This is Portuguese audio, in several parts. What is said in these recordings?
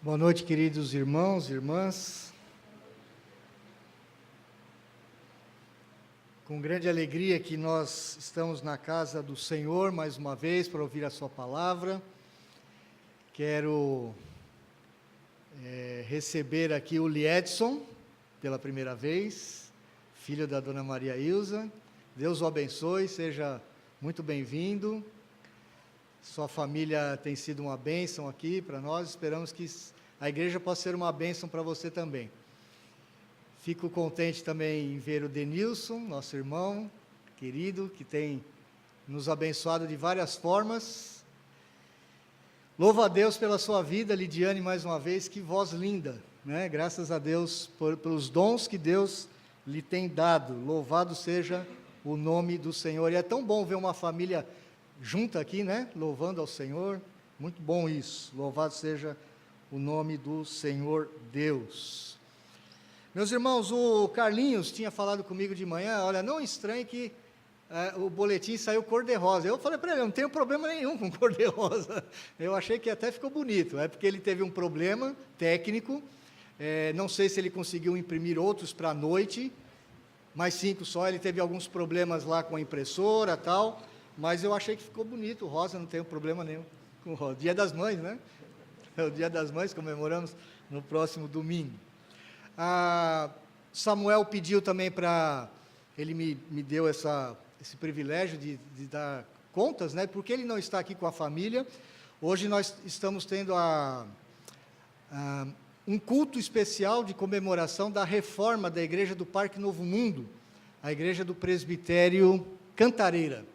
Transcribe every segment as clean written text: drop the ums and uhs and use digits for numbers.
Boa noite, queridos irmãos e irmãs. Com grande alegria que nós estamos na casa do Senhor mais uma vez para ouvir a sua palavra. Quero receber aqui o Liedson pela primeira vez, filho da dona Maria Ilza. Deus o abençoe, seja muito bem-vindo. Sua família tem sido uma bênção aqui para nós, esperamos que a igreja possa ser uma bênção para você também. Fico contente também em ver o Denilson, nosso irmão querido, que tem nos abençoado de várias formas. Louvo a Deus pela sua vida, Lidiane, mais uma vez, que voz linda, né? Graças a Deus pelos dons que Deus lhe tem dado. Louvado seja o nome do Senhor. E é tão bom ver uma família junta aqui, né? Louvando ao Senhor. Muito bom isso. Louvado seja o nome do Senhor Deus. Meus irmãos, o Carlinhos tinha falado comigo de manhã, olha, não estranhe que o boletim saiu cor-de-rosa. Eu falei para ele, eu não tenho problema nenhum com cor-de-rosa. Eu achei que até ficou bonito, é porque ele teve um problema técnico, não sei se ele conseguiu imprimir outros para a noite, mais 5 só, ele teve alguns problemas lá com a impressora e tal, mas eu achei que ficou bonito, o rosa, não tenho problema nenhum com o rosa. Dia das Mães, né? É o Dia das Mães, comemoramos no próximo domingo. Samuel pediu também para... Ele me deu esse privilégio de dar contas, né? Porque ele não está aqui com a família. Hoje nós estamos tendo um culto especial de comemoração da reforma da Igreja do Parque Novo Mundo, a Igreja do Presbitério Cantareira,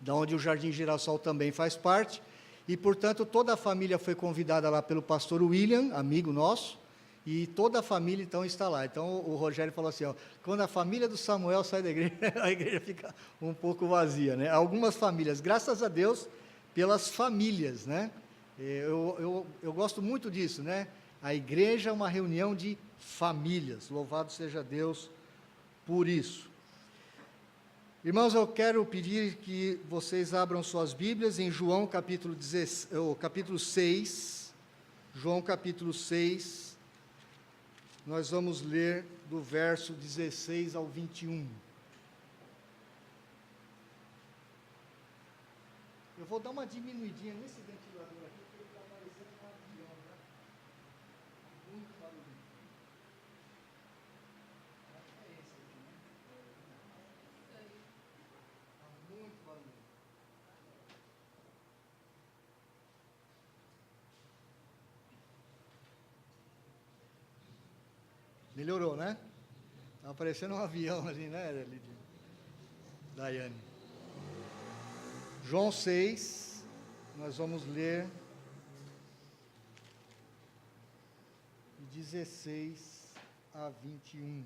da onde o Jardim Girassol também faz parte, e, portanto, toda a família foi convidada lá pelo pastor William, amigo nosso, e toda a família, então, está lá. Então, o Rogério falou assim, ó, quando a família do Samuel sai da igreja, a igreja fica um pouco vazia, né? Algumas famílias, graças a Deus, pelas famílias, né? Eu gosto muito disso, né? A igreja é uma reunião de famílias, louvado seja Deus por isso. Irmãos, eu quero pedir que vocês abram suas Bíblias em João capítulo 6, João capítulo 6, nós vamos ler do verso 16 ao 21. Eu vou dar uma diminuidinha nesse ventilador aqui, porque ele está parecendo um avião, né? Muito barulho. Acho que é esse aqui, né? Muito barulho. Melhorou, né? Está parecendo um avião ali, né, Daiane? João 6, nós vamos ler de 16 a 21.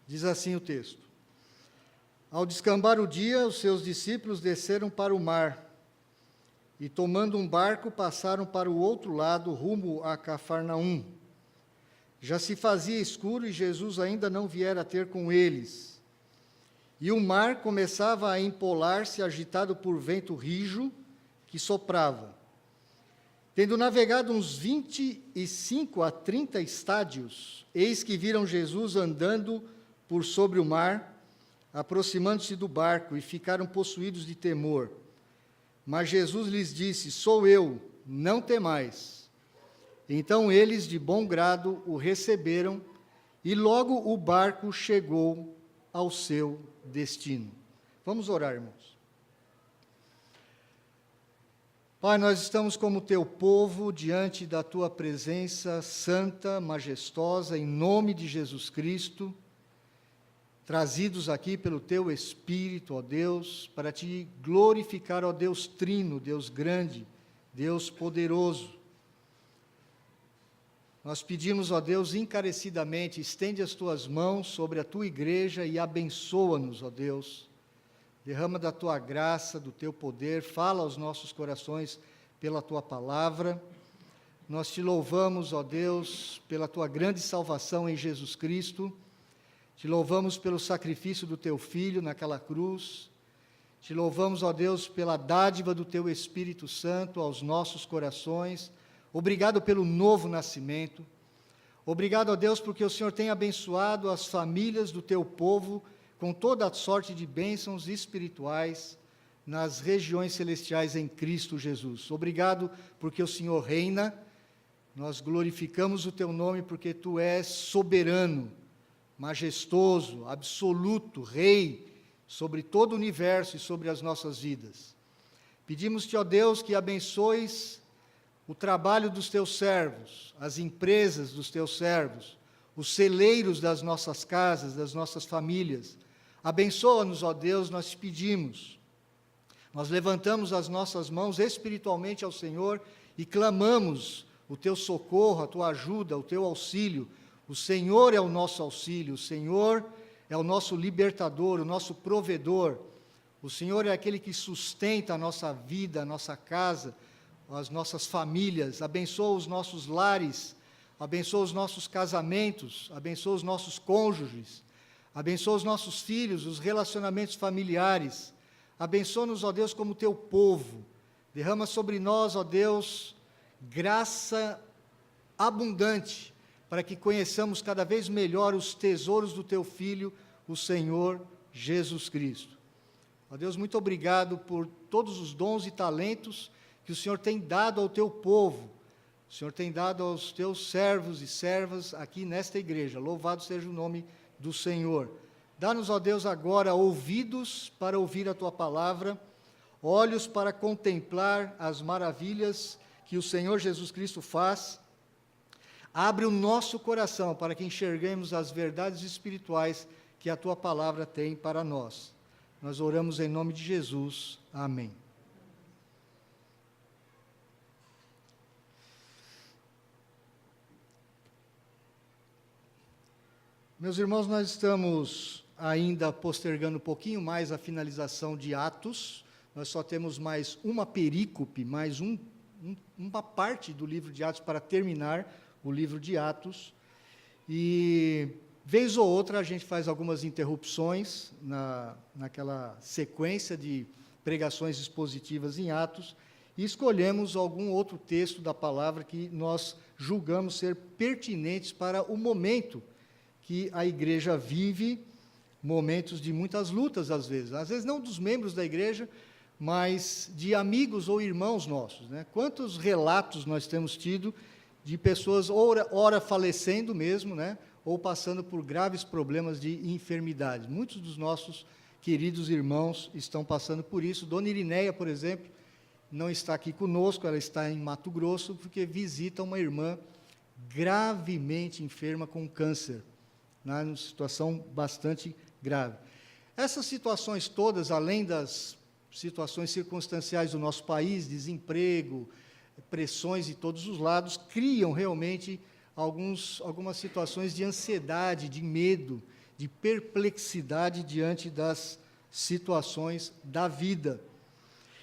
Diz assim o texto: Ao descambar o dia, os seus discípulos desceram para o mar, e tomando um barco, passaram para o outro lado, rumo a Cafarnaum. Já se fazia escuro e Jesus ainda não viera ter com eles. E o mar começava a empolar-se, agitado por vento rijo, que soprava. Tendo navegado uns 25 a 30 estádios, eis que viram Jesus andando por sobre o mar, aproximando-se do barco, e ficaram possuídos de temor. Mas Jesus lhes disse, sou eu, não temais. Então eles, de bom grado, o receberam, e logo o barco chegou ao seu destino. Vamos orar, irmãos. Pai, nós estamos como teu povo, diante da tua presença santa, majestosa, em nome de Jesus Cristo, trazidos aqui pelo Teu Espírito, ó Deus, para Te glorificar, ó Deus trino, Deus grande, Deus poderoso. Nós pedimos, ó Deus, encarecidamente, estende as Tuas mãos sobre a Tua igreja e abençoa-nos, ó Deus. Derrama da Tua graça, do Teu poder, fala aos nossos corações pela Tua palavra. Nós Te louvamos, ó Deus, pela Tua grande salvação em Jesus Cristo. Te louvamos pelo sacrifício do Teu Filho naquela cruz. Te louvamos, ó Deus, pela dádiva do Teu Espírito Santo aos nossos corações. Obrigado pelo novo nascimento. Obrigado, ó Deus, porque o Senhor tem abençoado as famílias do Teu povo com toda a sorte de bênçãos espirituais nas regiões celestiais em Cristo Jesus. Obrigado porque o Senhor reina. Nós glorificamos o Teu nome porque Tu és soberano, majestoso, absoluto, Rei, sobre todo o universo e sobre as nossas vidas. Pedimos-te, ó Deus, que abençoes o trabalho dos Teus servos, as empresas dos Teus servos, os celeiros das nossas casas, das nossas famílias. Abençoa-nos, ó Deus, nós te pedimos. Nós levantamos as nossas mãos espiritualmente ao Senhor e clamamos o Teu socorro, a Tua ajuda, o Teu auxílio. O Senhor é o nosso auxílio, o Senhor é o nosso libertador, o nosso provedor. O Senhor é aquele que sustenta a nossa vida, a nossa casa, as nossas famílias. Abençoa os nossos lares, abençoa os nossos casamentos, abençoa os nossos cônjuges, abençoa os nossos filhos, os relacionamentos familiares. Abençoa-nos, ó Deus, como Teu povo. Derrama sobre nós, ó Deus, graça abundante, para que conheçamos cada vez melhor os tesouros do Teu Filho, o Senhor Jesus Cristo. Ó Deus, muito obrigado por todos os dons e talentos que o Senhor tem dado ao Teu povo, o Senhor tem dado aos Teus servos e servas aqui nesta igreja. Louvado seja o nome do Senhor. Dá-nos, ó Deus, agora ouvidos para ouvir a Tua palavra, olhos para contemplar as maravilhas que o Senhor Jesus Cristo faz. Abre o nosso coração para que enxerguemos as verdades espirituais que a Tua palavra tem para nós. Nós oramos em nome de Jesus. Amém. Meus irmãos, nós estamos ainda postergando um pouquinho mais a finalização de Atos. Nós só temos mais uma perícope, mais uma parte do livro de Atos para terminar o livro de Atos, e vez ou outra a gente faz algumas interrupções naquela sequência de pregações expositivas em Atos, e escolhemos algum outro texto da palavra que nós julgamos ser pertinentes para o momento que a igreja vive, momentos de muitas lutas às vezes não dos membros da igreja, mas de amigos ou irmãos nossos, né? Quantos relatos nós temos tido de pessoas ora falecendo mesmo, né, ou passando por graves problemas de enfermidade. Muitos dos nossos queridos irmãos estão passando por isso. Dona Irineia, por exemplo, não está aqui conosco, ela está em Mato Grosso, porque visita uma irmã gravemente enferma com câncer, né, numa situação bastante grave. Essas situações todas, além das situações circunstanciais do nosso país, desemprego, pressões de todos os lados, criam realmente algumas situações de ansiedade, de medo, de perplexidade diante das situações da vida.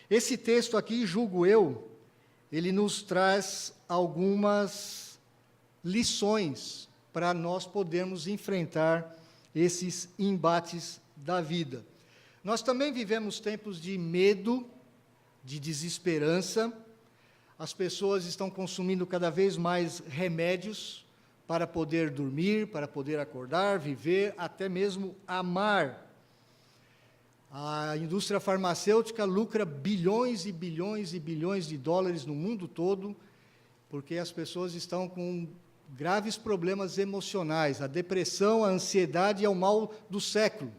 Esse texto aqui, julgo eu, ele nos traz algumas lições para nós podermos enfrentar esses embates da vida. Nós também vivemos tempos de medo, de desesperança. As pessoas estão consumindo cada vez mais remédios para poder dormir, para poder acordar, viver, até mesmo amar. A indústria farmacêutica lucra bilhões e bilhões e bilhões de dólares no mundo todo, porque as pessoas estão com graves problemas emocionais. A depressão, a ansiedade é o mal do século.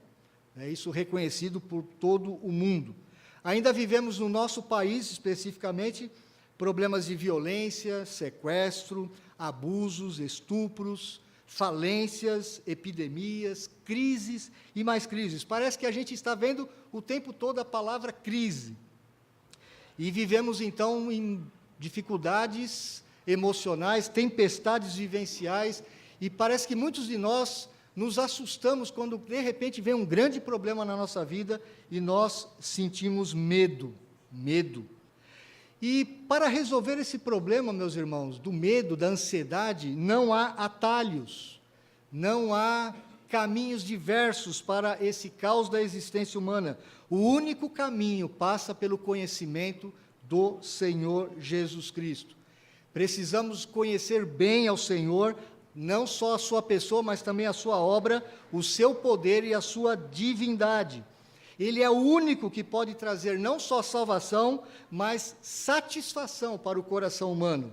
É isso reconhecido por todo o mundo. Ainda vivemos no nosso país, especificamente, problemas de violência, sequestro, abusos, estupros, falências, epidemias, crises e mais crises. Parece que a gente está vendo o tempo todo a palavra crise. E vivemos, então, em dificuldades emocionais, tempestades vivenciais, e parece que muitos de nós nos assustamos quando, de repente, vem um grande problema na nossa vida e nós sentimos medo. E para resolver esse problema, meus irmãos, do medo, da ansiedade, não há atalhos, não há caminhos diversos para esse caos da existência humana. O único caminho passa pelo conhecimento do Senhor Jesus Cristo. Precisamos conhecer bem ao Senhor, não só a sua pessoa, mas também a sua obra, o seu poder e a sua divindade. Ele é o único que pode trazer não só salvação, mas satisfação para o coração humano.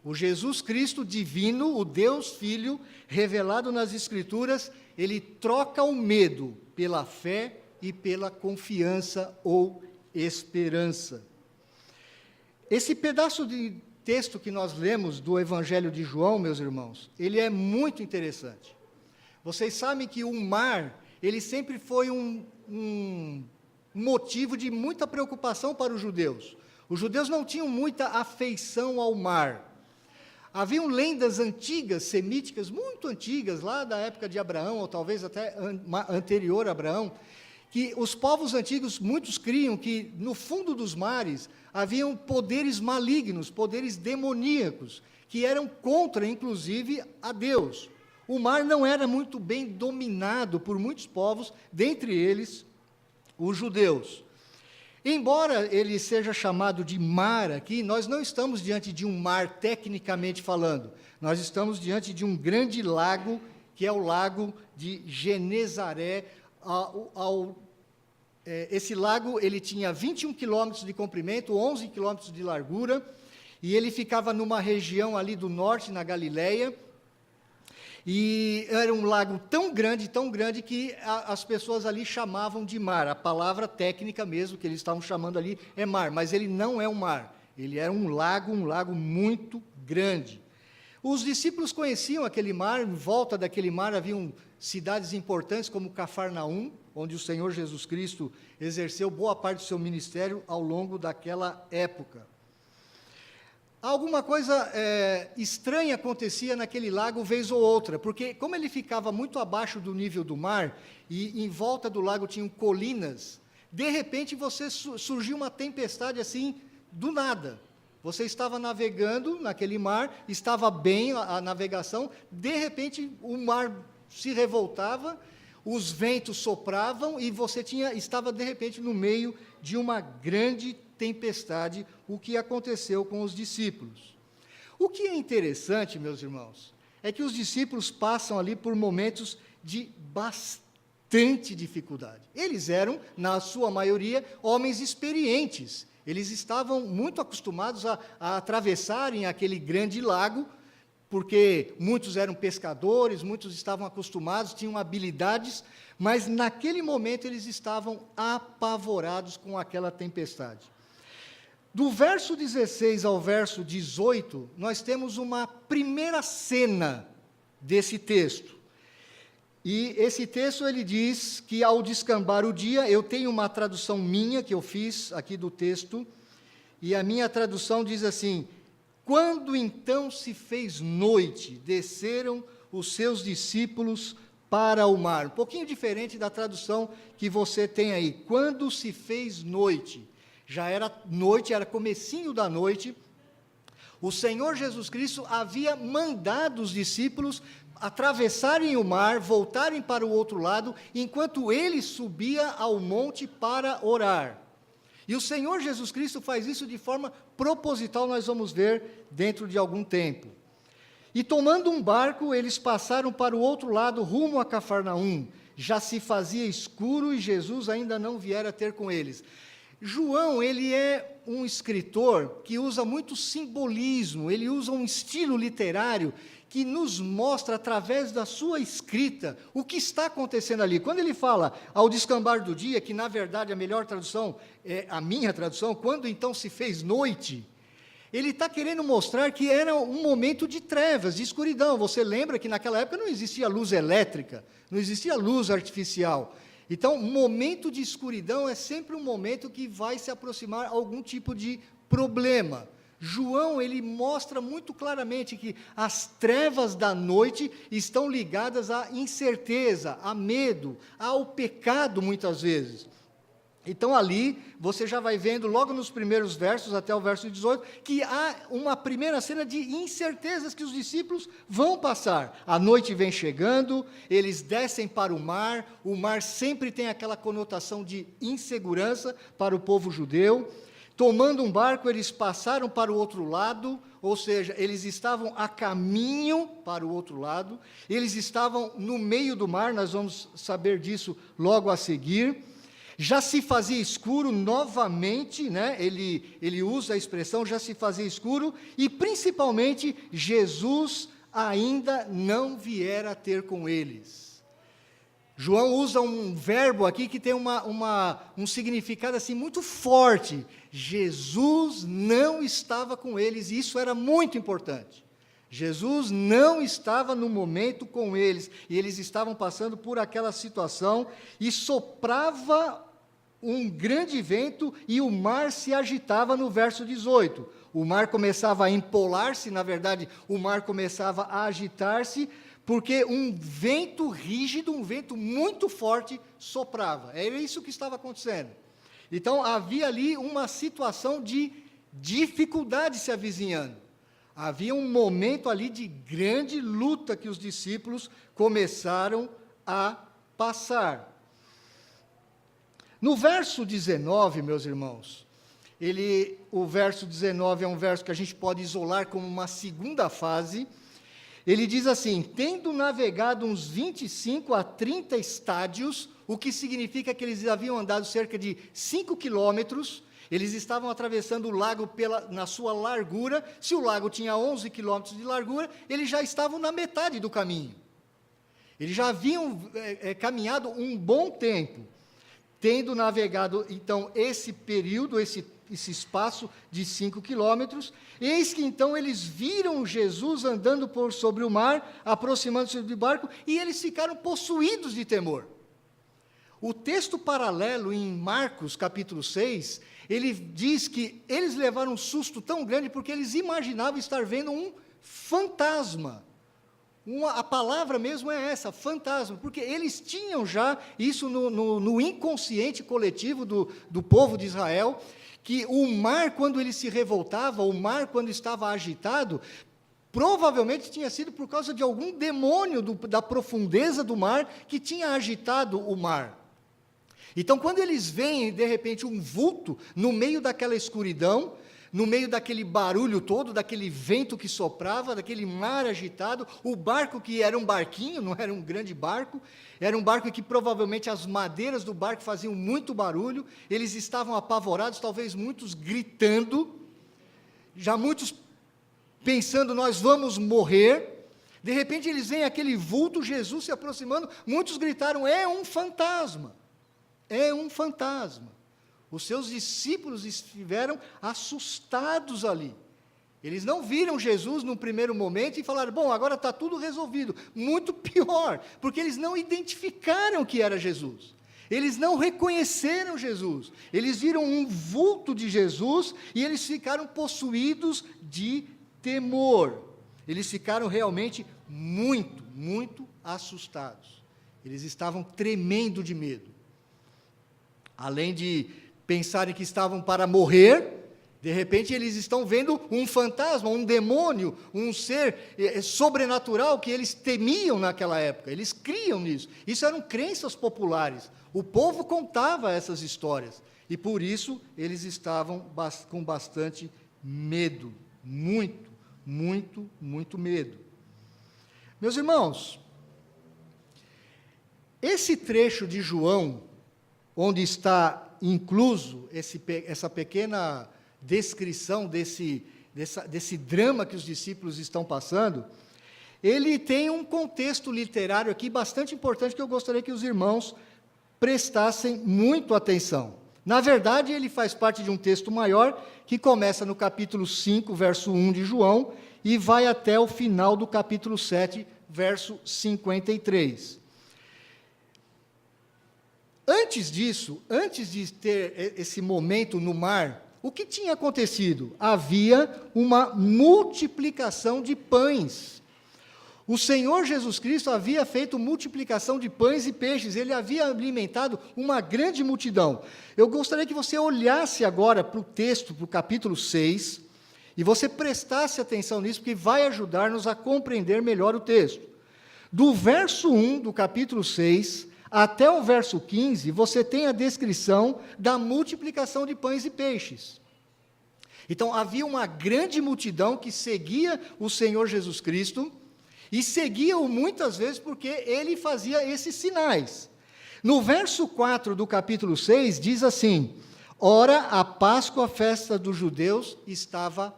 O Jesus Cristo divino, o Deus Filho, revelado nas Escrituras, ele troca o medo pela fé e pela confiança ou esperança. Esse pedaço de texto que nós lemos do Evangelho de João, meus irmãos, ele é muito interessante. Vocês sabem que o mar, ele sempre foi um motivo de muita preocupação para os judeus. Os judeus não tinham muita afeição ao mar. Haviam lendas antigas, semíticas, muito antigas, lá da época de Abraão, ou talvez até anterior a Abraão, que os povos antigos, muitos criam que no fundo dos mares haviam poderes malignos, poderes demoníacos, que eram contra, inclusive, a Deus. O mar não era muito bem dominado por muitos povos, dentre eles os judeus. Embora ele seja chamado de mar aqui, nós não estamos diante de um mar tecnicamente falando, nós estamos diante de um grande lago, que é o lago de Genezaré. Esse lago ele tinha 21 quilômetros de comprimento, 11 quilômetros de largura, e ele ficava numa região ali do norte, na Galileia, e era um lago tão grande, que as pessoas ali chamavam de mar. A palavra técnica mesmo que eles estavam chamando ali é mar, mas ele não é um mar, ele era um lago muito grande. Os discípulos conheciam aquele mar, em volta daquele mar haviam cidades importantes como Cafarnaum, onde o Senhor Jesus Cristo exerceu boa parte do seu ministério ao longo daquela época. Alguma coisa estranha acontecia naquele lago vez ou outra, porque como ele ficava muito abaixo do nível do mar, e em volta do lago tinham colinas, de repente surgiu uma tempestade assim, do nada. Você estava navegando naquele mar, estava bem a navegação, de repente o mar se revoltava, os ventos sopravam e você estava de repente no meio de uma grande tempestade, o que aconteceu com os discípulos. O que é interessante, meus irmãos, é que os discípulos passam ali por momentos de bastante dificuldade. Eles eram, na sua maioria, homens experientes. Eles estavam muito acostumados a atravessarem aquele grande lago, porque muitos eram pescadores, muitos estavam acostumados, tinham habilidades, mas naquele momento eles estavam apavorados com aquela tempestade. Do verso 16 ao verso 18, nós temos uma primeira cena desse texto. E esse texto ele diz que ao descambar o dia, eu tenho uma tradução minha que eu fiz aqui do texto, e a minha tradução diz assim: quando então se fez noite, desceram os seus discípulos para o mar. Um pouquinho diferente da tradução que você tem aí. Quando se fez noite. Já era noite, era comecinho da noite. O Senhor Jesus Cristo havia mandado os discípulos atravessarem o mar, voltarem para o outro lado, enquanto ele subia ao monte para orar. E o Senhor Jesus Cristo faz isso de forma proposital, nós vamos ver dentro de algum tempo. E tomando um barco, eles passaram para o outro lado, rumo a Cafarnaum. Já se fazia escuro e Jesus ainda não viera ter com eles. João, ele é um escritor que usa muito simbolismo, ele usa um estilo literário que nos mostra, através da sua escrita, o que está acontecendo ali. Quando ele fala, ao descambar do dia, que na verdade a melhor tradução é a minha tradução, quando então se fez noite, ele está querendo mostrar que era um momento de trevas, de escuridão. Você lembra que naquela época não existia luz elétrica, não existia luz artificial. Então, um momento de escuridão é sempre um momento que vai se aproximar algum tipo de problema. João, ele mostra muito claramente que as trevas da noite estão ligadas à incerteza, a medo, ao pecado, muitas vezes. Então, ali, você já vai vendo, logo nos primeiros versos, até o verso 18, que há uma primeira cena de incertezas que os discípulos vão passar. A noite vem chegando, eles descem para o mar sempre tem aquela conotação de insegurança para o povo judeu. Tomando um barco, eles passaram para o outro lado, ou seja, eles estavam a caminho para o outro lado, eles estavam no meio do mar, nós vamos saber disso logo a seguir. Já se fazia escuro novamente, né? Ele usa a expressão já se fazia escuro, e principalmente Jesus ainda não viera ter com eles. João usa um verbo aqui que tem um significado assim muito forte. Jesus não estava com eles, e isso era muito importante. Jesus não estava no momento com eles, e eles estavam passando por aquela situação, e soprava um grande vento, e o mar se agitava no verso 18. O mar começava a empolar-se, na verdade, o mar começava a agitar-se, porque um vento rígido, um vento muito forte soprava. Era isso que estava acontecendo. Então, havia ali uma situação de dificuldade se avizinhando. Havia um momento ali de grande luta que os discípulos começaram a passar. No verso 19, meus irmãos, o verso 19 é um verso que a gente pode isolar como uma segunda fase. Ele diz assim: tendo navegado uns 25 a 30 estádios, o que significa que eles haviam andado cerca de 5 quilômetros, eles estavam atravessando o lago na sua largura. Se o lago tinha 11 quilômetros de largura, eles já estavam na metade do caminho. Eles já haviam caminhado um bom tempo. Tendo navegado, então, esse período, esse espaço de 5 quilômetros, eis que, então, eles viram Jesus andando por sobre o mar, aproximando-se do barco, e eles ficaram possuídos de temor. O texto paralelo em Marcos, capítulo 6, ele diz que eles levaram um susto tão grande porque eles imaginavam estar vendo um fantasma. A palavra mesmo é essa, fantasma, porque eles tinham já isso no inconsciente coletivo do povo de Israel, que o mar, quando ele se revoltava, o mar, quando estava agitado, provavelmente tinha sido por causa de algum demônio da profundeza do mar que tinha agitado o mar. Então, quando eles veem, de repente, um vulto no meio daquela escuridão, no meio daquele barulho todo, daquele vento que soprava, daquele mar agitado, o barco que era um barquinho, não era um grande barco, era um barco que provavelmente as madeiras do barco faziam muito barulho, eles estavam apavorados, talvez muitos gritando, já muitos pensando, nós vamos morrer. De repente eles veem aquele vulto, Jesus se aproximando, muitos gritaram, é um fantasma, é um fantasma. Os seus discípulos estiveram assustados ali. Eles não viram Jesus no primeiro momento e falaram, bom, agora está tudo resolvido. Muito pior, porque eles não identificaram que era Jesus. Eles não reconheceram Jesus. Eles viram um vulto de Jesus e eles ficaram possuídos de temor. Eles ficaram realmente muito, muito assustados. Eles estavam tremendo de medo. Além de pensarem que estavam para morrer, de repente eles estão vendo um fantasma, um demônio, um ser sobrenatural que eles temiam naquela época, eles criam nisso. Isso eram crenças populares, o povo contava essas histórias, e por isso eles estavam com bastante medo, muito, muito, muito medo. Meus irmãos, esse trecho de João, onde está incluso essa pequena descrição desse drama que os discípulos estão passando, ele tem um contexto literário aqui bastante importante que eu gostaria que os irmãos prestassem muito atenção. Na verdade, ele faz parte de um texto maior que começa no capítulo 5, verso 1 de João, e vai até o final do capítulo 7, verso 53. Antes disso, antes de ter esse momento no mar, o que tinha acontecido? Havia uma multiplicação de pães. O Senhor Jesus Cristo havia feito multiplicação de pães e peixes, ele havia alimentado uma grande multidão. Eu gostaria que você olhasse agora para o texto, para o capítulo 6, e você prestasse atenção nisso, porque vai ajudar-nos a compreender melhor o texto. Do verso 1 do capítulo 6 até o verso 15, você tem a descrição da multiplicação de pães e peixes. Então, havia uma grande multidão que seguia o Senhor Jesus Cristo, e seguia-o muitas vezes porque ele fazia esses sinais. No verso 4 do capítulo 6, diz assim: ora, a Páscoa, a festa dos judeus, estava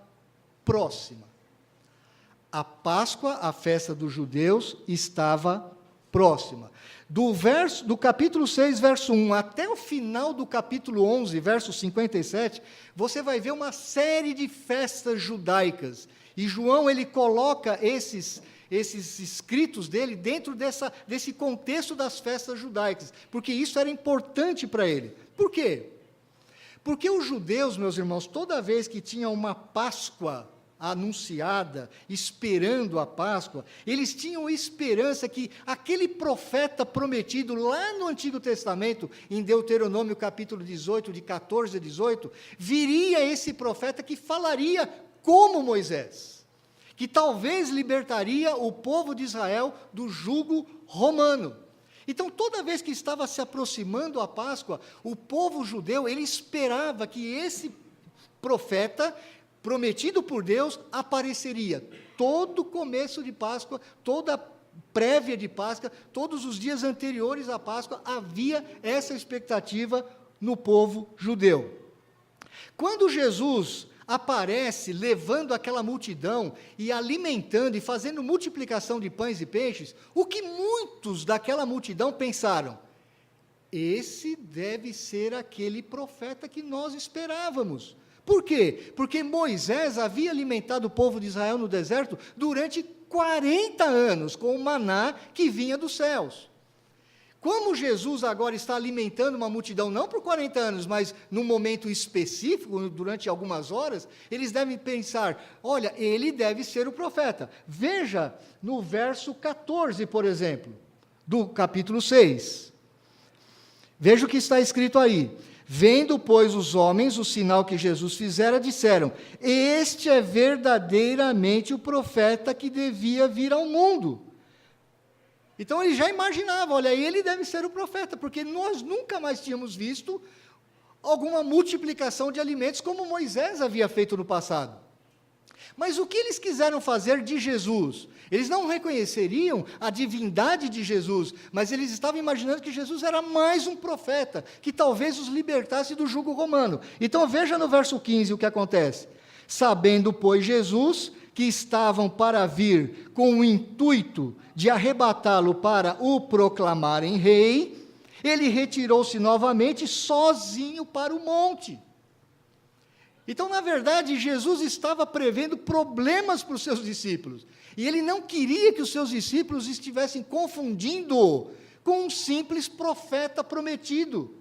próxima. A Páscoa, a festa dos judeus, estava próxima. Do capítulo 6, verso 1, até o final do capítulo 11, verso 57, você vai ver uma série de festas judaicas. E João, ele coloca esses escritos dele dentro desse contexto das festas judaicas, porque isso era importante para ele. Por quê? Porque os judeus, meus irmãos, toda vez que tinha uma Páscoa anunciada, esperando a Páscoa, eles tinham esperança que aquele profeta prometido lá no Antigo Testamento, em Deuteronômio capítulo 18, de 14 a 18, viria esse profeta que falaria como Moisés, que talvez libertaria o povo de Israel do jugo romano. Então, toda vez que estava se aproximando a Páscoa, o povo judeu, ele esperava que esse profeta, prometido por Deus, apareceria. Todo começo de Páscoa, toda prévia de Páscoa, todos os dias anteriores à Páscoa, havia essa expectativa no povo judeu. Quando Jesus aparece levando aquela multidão e alimentando e fazendo multiplicação de pães e peixes, o que muitos daquela multidão pensaram? Esse deve ser aquele profeta que nós esperávamos. Por quê? Porque Moisés havia alimentado o povo de Israel no deserto durante 40 anos com o maná que vinha dos céus. Como Jesus agora está alimentando uma multidão, não por 40 anos, mas num momento específico, durante algumas horas, eles devem pensar, olha, ele deve ser o profeta. Veja no verso 14, por exemplo, do capítulo 6. Veja o que está escrito aí. Vendo, pois, os homens o sinal que Jesus fizera, disseram, este é verdadeiramente o profeta que devia vir ao mundo. Então, ele já imaginava, olha, ele deve ser o profeta, porque nós nunca mais tínhamos visto alguma multiplicação de alimentos como Moisés havia feito no passado. Mas o que eles quiseram fazer de Jesus? Eles não reconheceriam a divindade de Jesus, mas eles estavam imaginando que Jesus era mais um profeta, que talvez os libertasse do jugo romano. Então, veja no verso 15 o que acontece. Sabendo, pois, Jesus que estavam para vir com o intuito de arrebatá-lo para o proclamarem rei, ele retirou-se novamente sozinho para o monte. Então, na verdade, Jesus estava prevendo problemas para os seus discípulos, e ele não queria que os seus discípulos estivessem confundindo com um simples profeta prometido.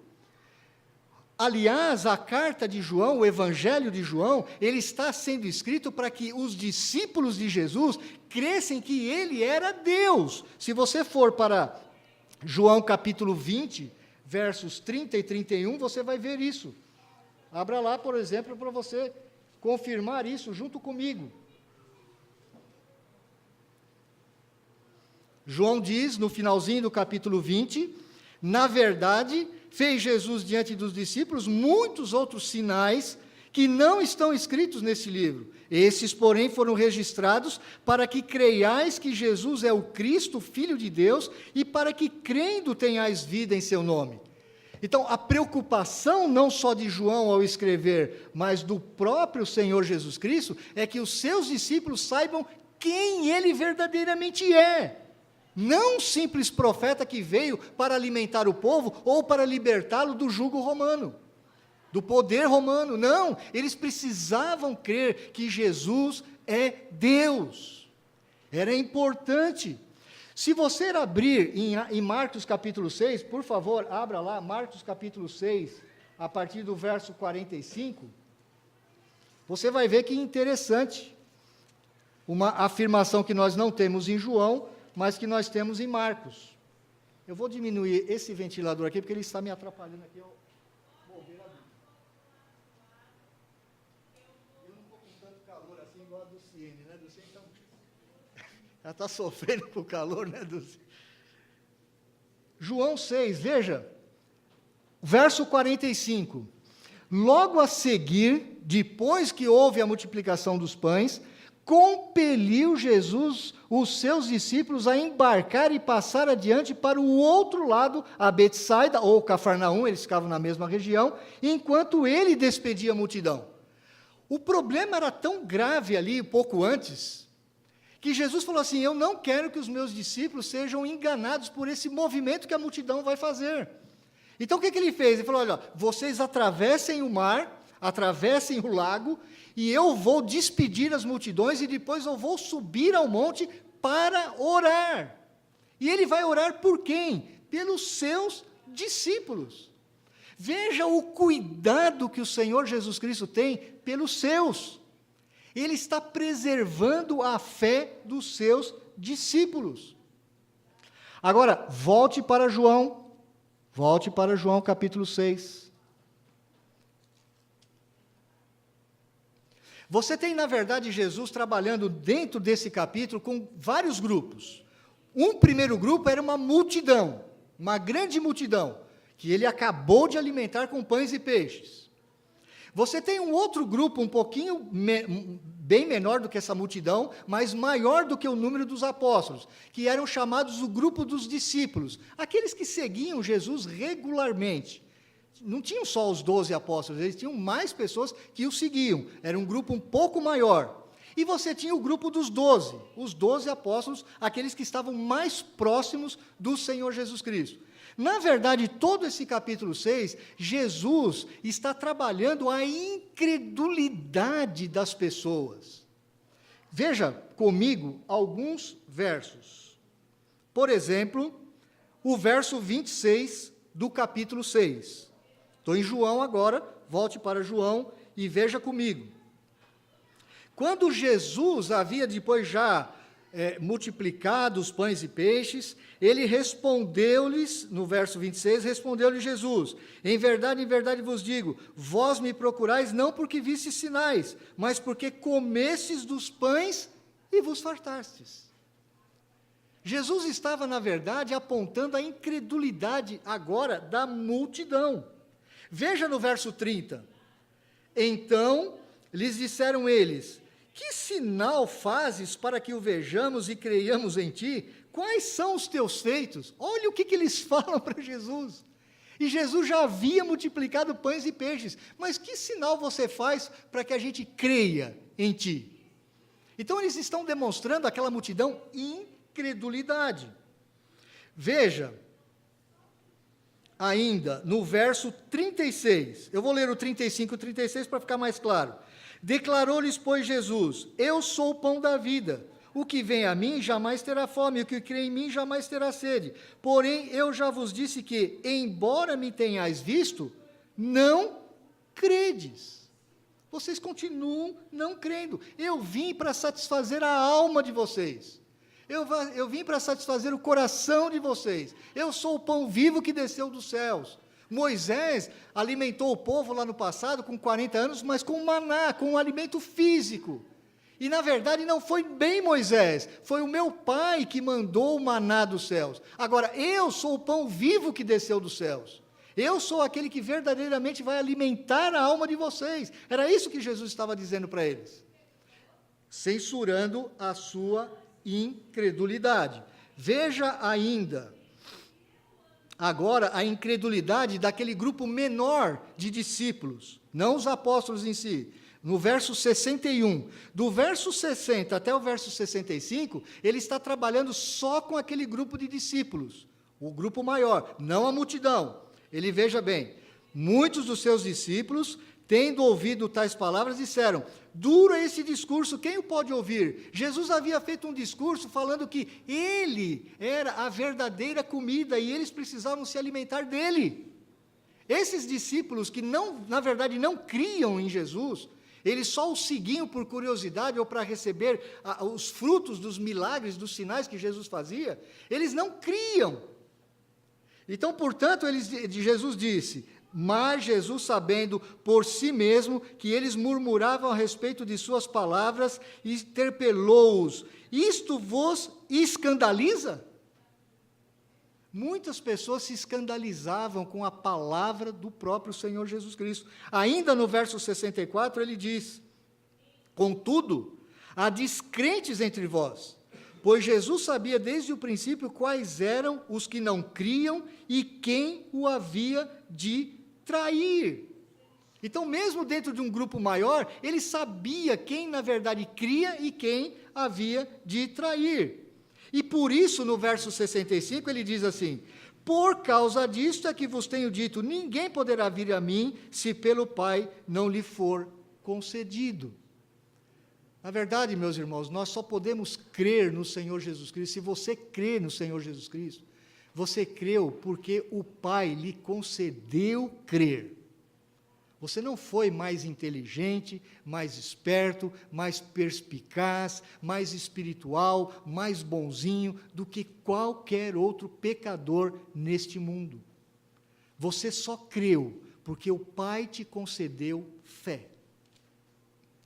Aliás, a carta de João, o Evangelho de João, ele está sendo escrito para que os discípulos de Jesus crescem que ele era Deus. Se você for para João capítulo 20, versos 30 e 31, você vai ver isso. Abra lá, por exemplo, para você confirmar isso junto comigo. João diz, no finalzinho do capítulo 20, na verdade, fez Jesus diante dos discípulos muitos outros sinais que não estão escritos nesse livro. Esses, porém, foram registrados para que creiais que Jesus é o Cristo, Filho de Deus, e para que, crendo, tenhais vida em seu nome. Então, a preocupação não só de João ao escrever, mas do próprio Senhor Jesus Cristo, é que os seus discípulos saibam quem ele verdadeiramente é. Não um simples profeta que veio para alimentar o povo ou para libertá-lo do jugo romano, do poder romano. Não, eles precisavam crer que Jesus é Deus. Era importante. Se você abrir em Marcos capítulo 6, por favor, abra lá, Marcos capítulo 6, a partir do verso 45, você vai ver que interessante. uma afirmação que nós não temos em João, mas que nós temos em Marcos. Eu vou diminuir esse ventilador aqui, porque ele está me atrapalhando aqui. Eu vou ver a luz. Eu não estou com tanto calor assim, igual a Dulciene, né? Dulciene então, ela está sofrendo com o calor, né, Dulciene? João 6, veja, verso 45. Logo a seguir, depois que houve a multiplicação dos pães, compeliu Jesus os seus discípulos a embarcar e passar adiante para o outro lado, a Betsaida, ou Cafarnaum, eles ficavam na mesma região, enquanto ele despedia a multidão. O problema era tão grave ali, pouco antes, que Jesus falou assim, eu não quero que os meus discípulos sejam enganados por esse movimento que a multidão vai fazer. Então, o que ele fez? Ele falou, olha, vocês atravessem o mar, atravessem o lago, e eu vou despedir as multidões, e depois eu vou subir ao monte para orar. E ele vai orar por quem? Pelos seus discípulos. Veja o cuidado que o Senhor Jesus Cristo tem pelos seus. Ele está preservando a fé dos seus discípulos. Agora, volte para João capítulo 6. Você tem, na verdade, Jesus trabalhando dentro desse capítulo com vários grupos. Um primeiro grupo era uma multidão, uma grande multidão, que ele acabou de alimentar com pães e peixes. Você tem um outro grupo, um pouquinho bem menor do que essa multidão, mas maior do que o número dos apóstolos, que eram chamados o grupo dos discípulos, aqueles que seguiam Jesus regularmente. Não tinham só os 12 apóstolos, eles tinham mais pessoas que o seguiam, era um grupo um pouco maior. E você tinha o grupo dos 12, os 12 apóstolos, aqueles que estavam mais próximos do Senhor Jesus Cristo. Na verdade, todo esse capítulo 6, Jesus está trabalhando a incredulidade das pessoas. Veja comigo alguns versos. Por exemplo, o verso 26 do capítulo 6. Estou em João agora, volte para João e veja comigo. Quando Jesus havia depois já multiplicado os pães e peixes, ele respondeu-lhes, no verso 26, respondeu-lhe Jesus, em verdade vos digo, vós me procurais não porque vistes sinais, mas porque comestes dos pães e vos fartastes. Jesus estava, na verdade, apontando a incredulidade agora da multidão. Veja no verso 30. Então lhes disseram eles, que sinal fazes para que o vejamos e creiamos em ti? Quais são os teus feitos? Olha o que eles falam para Jesus. E Jesus já havia multiplicado pães e peixes. Mas que sinal você faz para que a gente creia em ti? Então eles estão demonstrando àquela multidão incredulidade. Veja, ainda no verso 36, eu vou ler o 35 e o 36 para ficar mais claro. Declarou-lhes, pois, Jesus, eu sou o pão da vida, o que vem a mim jamais terá fome, o que crê em mim jamais terá sede. Porém, eu já vos disse que, embora me tenhais visto, não credes. Vocês continuam não crendo. Eu vim para satisfazer a alma de vocês. Eu vim para satisfazer o coração de vocês. Eu sou o pão vivo que desceu dos céus. Moisés alimentou o povo lá no passado com 40 anos, mas com maná, com um alimento físico. E na verdade não foi bem Moisés, foi o meu pai que mandou o maná dos céus. Agora, eu sou o pão vivo que desceu dos céus. Eu sou aquele que verdadeiramente vai alimentar a alma de vocês. Era isso que Jesus estava dizendo para eles. Censurando a sua incredulidade. Veja ainda, agora, a incredulidade daquele grupo menor de discípulos, não os apóstolos em si. No verso 61, do verso 60 até o verso 65, ele está trabalhando só com aquele grupo de discípulos, o grupo maior, não a multidão. Ele, veja bem, muitos dos seus discípulos, tendo ouvido tais palavras, disseram, duro é esse discurso, quem o pode ouvir? Jesus havia feito um discurso falando que ele era a verdadeira comida e eles precisavam se alimentar dele. Esses discípulos que, na verdade, não criam em Jesus, eles só o seguiam por curiosidade ou para receber os frutos dos milagres, dos sinais que Jesus fazia, eles não criam. Então, portanto, Jesus disse: mas Jesus, sabendo por si mesmo que eles murmuravam a respeito de suas palavras, interpelou-os: isto vos escandaliza? Muitas pessoas se escandalizavam com a palavra do próprio Senhor Jesus Cristo. Ainda no verso 64, ele diz: contudo, há descrentes entre vós, pois Jesus sabia desde o princípio quais eram os que não criam e quem o havia de trair. Então, mesmo dentro de um grupo maior, ele sabia quem na verdade cria e quem havia de trair. E por isso, no verso 65, ele diz assim: por causa disto é que vos tenho dito, ninguém poderá vir a mim, se pelo Pai não lhe for concedido. Na verdade, meus irmãos, nós só podemos crer no Senhor Jesus Cristo. Se você crê no Senhor Jesus Cristo, você creu porque o Pai lhe concedeu crer. Você não foi mais inteligente, mais esperto, mais perspicaz, mais espiritual, mais bonzinho do que qualquer outro pecador neste mundo. Você só creu porque o Pai te concedeu fé.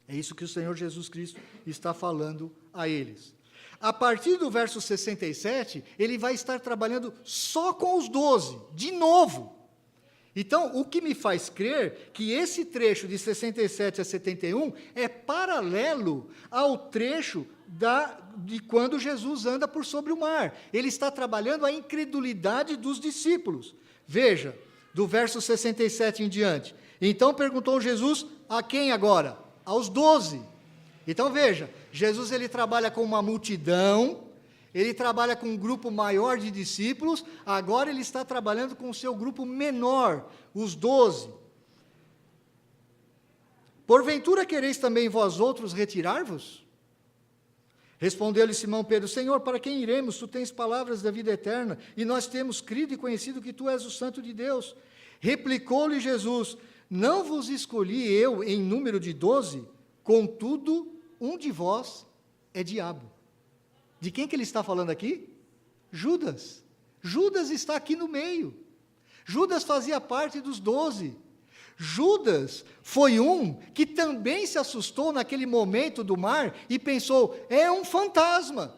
É isso que o Senhor Jesus Cristo está falando a eles. A partir do verso 67, ele vai estar trabalhando só com os 12, de novo. Então, o que me faz crer que esse trecho de 67 a 71 é paralelo ao trecho de quando Jesus anda por sobre o mar. Ele está trabalhando a incredulidade dos discípulos. Veja, do verso 67 em diante. Então perguntou Jesus a quem agora? Aos 12. Então veja, Jesus ele trabalha com uma multidão, ele trabalha com um grupo maior de discípulos, agora ele está trabalhando com o seu grupo menor, os 12. Porventura quereis também vós outros retirar-vos? Respondeu-lhe Simão Pedro: Senhor, para quem iremos? Tu tens palavras da vida eterna, e nós temos crido e conhecido que tu és o Santo de Deus. Replicou-lhe Jesus: não vos escolhi eu em número de 12, contudo, um de vós é diabo. De quem que ele está falando aqui? Judas. Judas está aqui no meio. Judas fazia parte dos 12. Judas foi um que também se assustou naquele momento do mar e pensou: é um fantasma.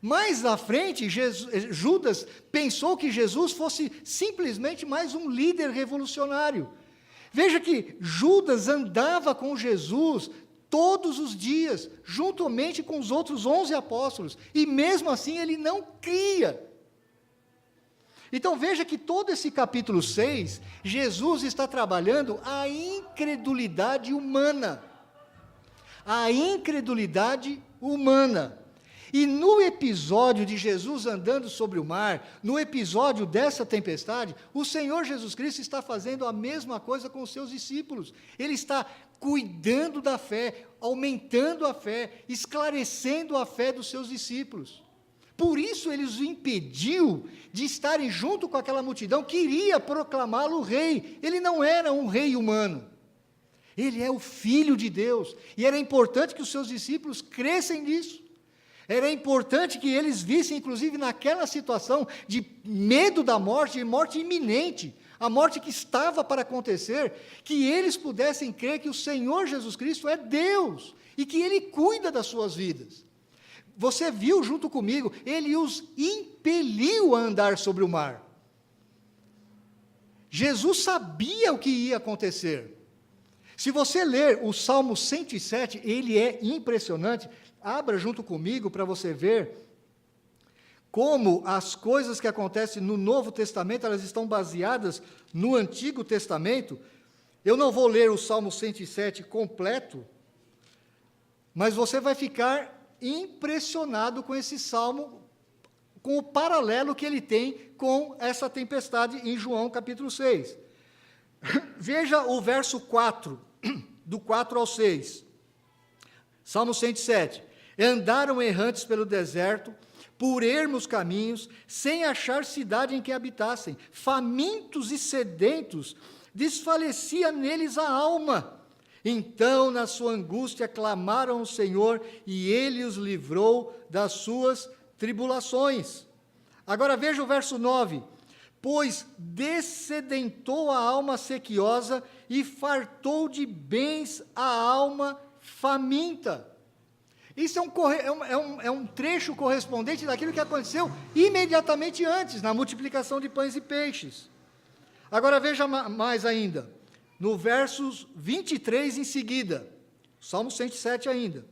Mais à frente, Judas pensou que Jesus fosse simplesmente mais um líder revolucionário. Veja que Judas andava com Jesus todos os dias, juntamente com os outros 11 apóstolos, e mesmo assim ele não cria. Então veja que todo esse capítulo 6, Jesus está trabalhando a incredulidade humana. A incredulidade humana. E no episódio de Jesus andando sobre o mar, no episódio dessa tempestade, o Senhor Jesus Cristo está fazendo a mesma coisa com os seus discípulos. Ele está cuidando da fé, aumentando a fé, esclarecendo a fé dos seus discípulos. Por isso ele os impediu de estarem junto com aquela multidão que iria proclamá-lo rei. Ele não era um rei humano. Ele é o Filho de Deus. E era importante que os seus discípulos crescem nisso. Era importante que eles vissem, inclusive naquela situação de medo da morte, de morte iminente, a morte que estava para acontecer, que eles pudessem crer que o Senhor Jesus Cristo é Deus e que Ele cuida das suas vidas. Você viu junto comigo, Ele os impeliu a andar sobre o mar. Jesus sabia o que ia acontecer. Se você ler o Salmo 107, ele é impressionante. Abra junto comigo para você ver como as coisas que acontecem no Novo Testamento, elas estão baseadas no Antigo Testamento. Eu não vou ler o Salmo 107 completo, mas você vai ficar impressionado com esse salmo, com o paralelo que ele tem com essa tempestade em João capítulo 6. Veja o verso 4, do 4 ao 6. Salmo 107. Andaram errantes pelo deserto, por ermos caminhos, sem achar cidade em que habitassem. Famintos e sedentos, desfalecia neles a alma. Então, na sua angústia, clamaram ao Senhor, e Ele os livrou das suas tribulações. Agora veja o verso 9. Pois dessedentou a alma sequiosa, e fartou de bens a alma faminta. Isso é um trecho correspondente daquilo que aconteceu imediatamente antes, na multiplicação de pães e peixes. Agora veja mais ainda, no versos 23 em seguida, Salmo 107 ainda.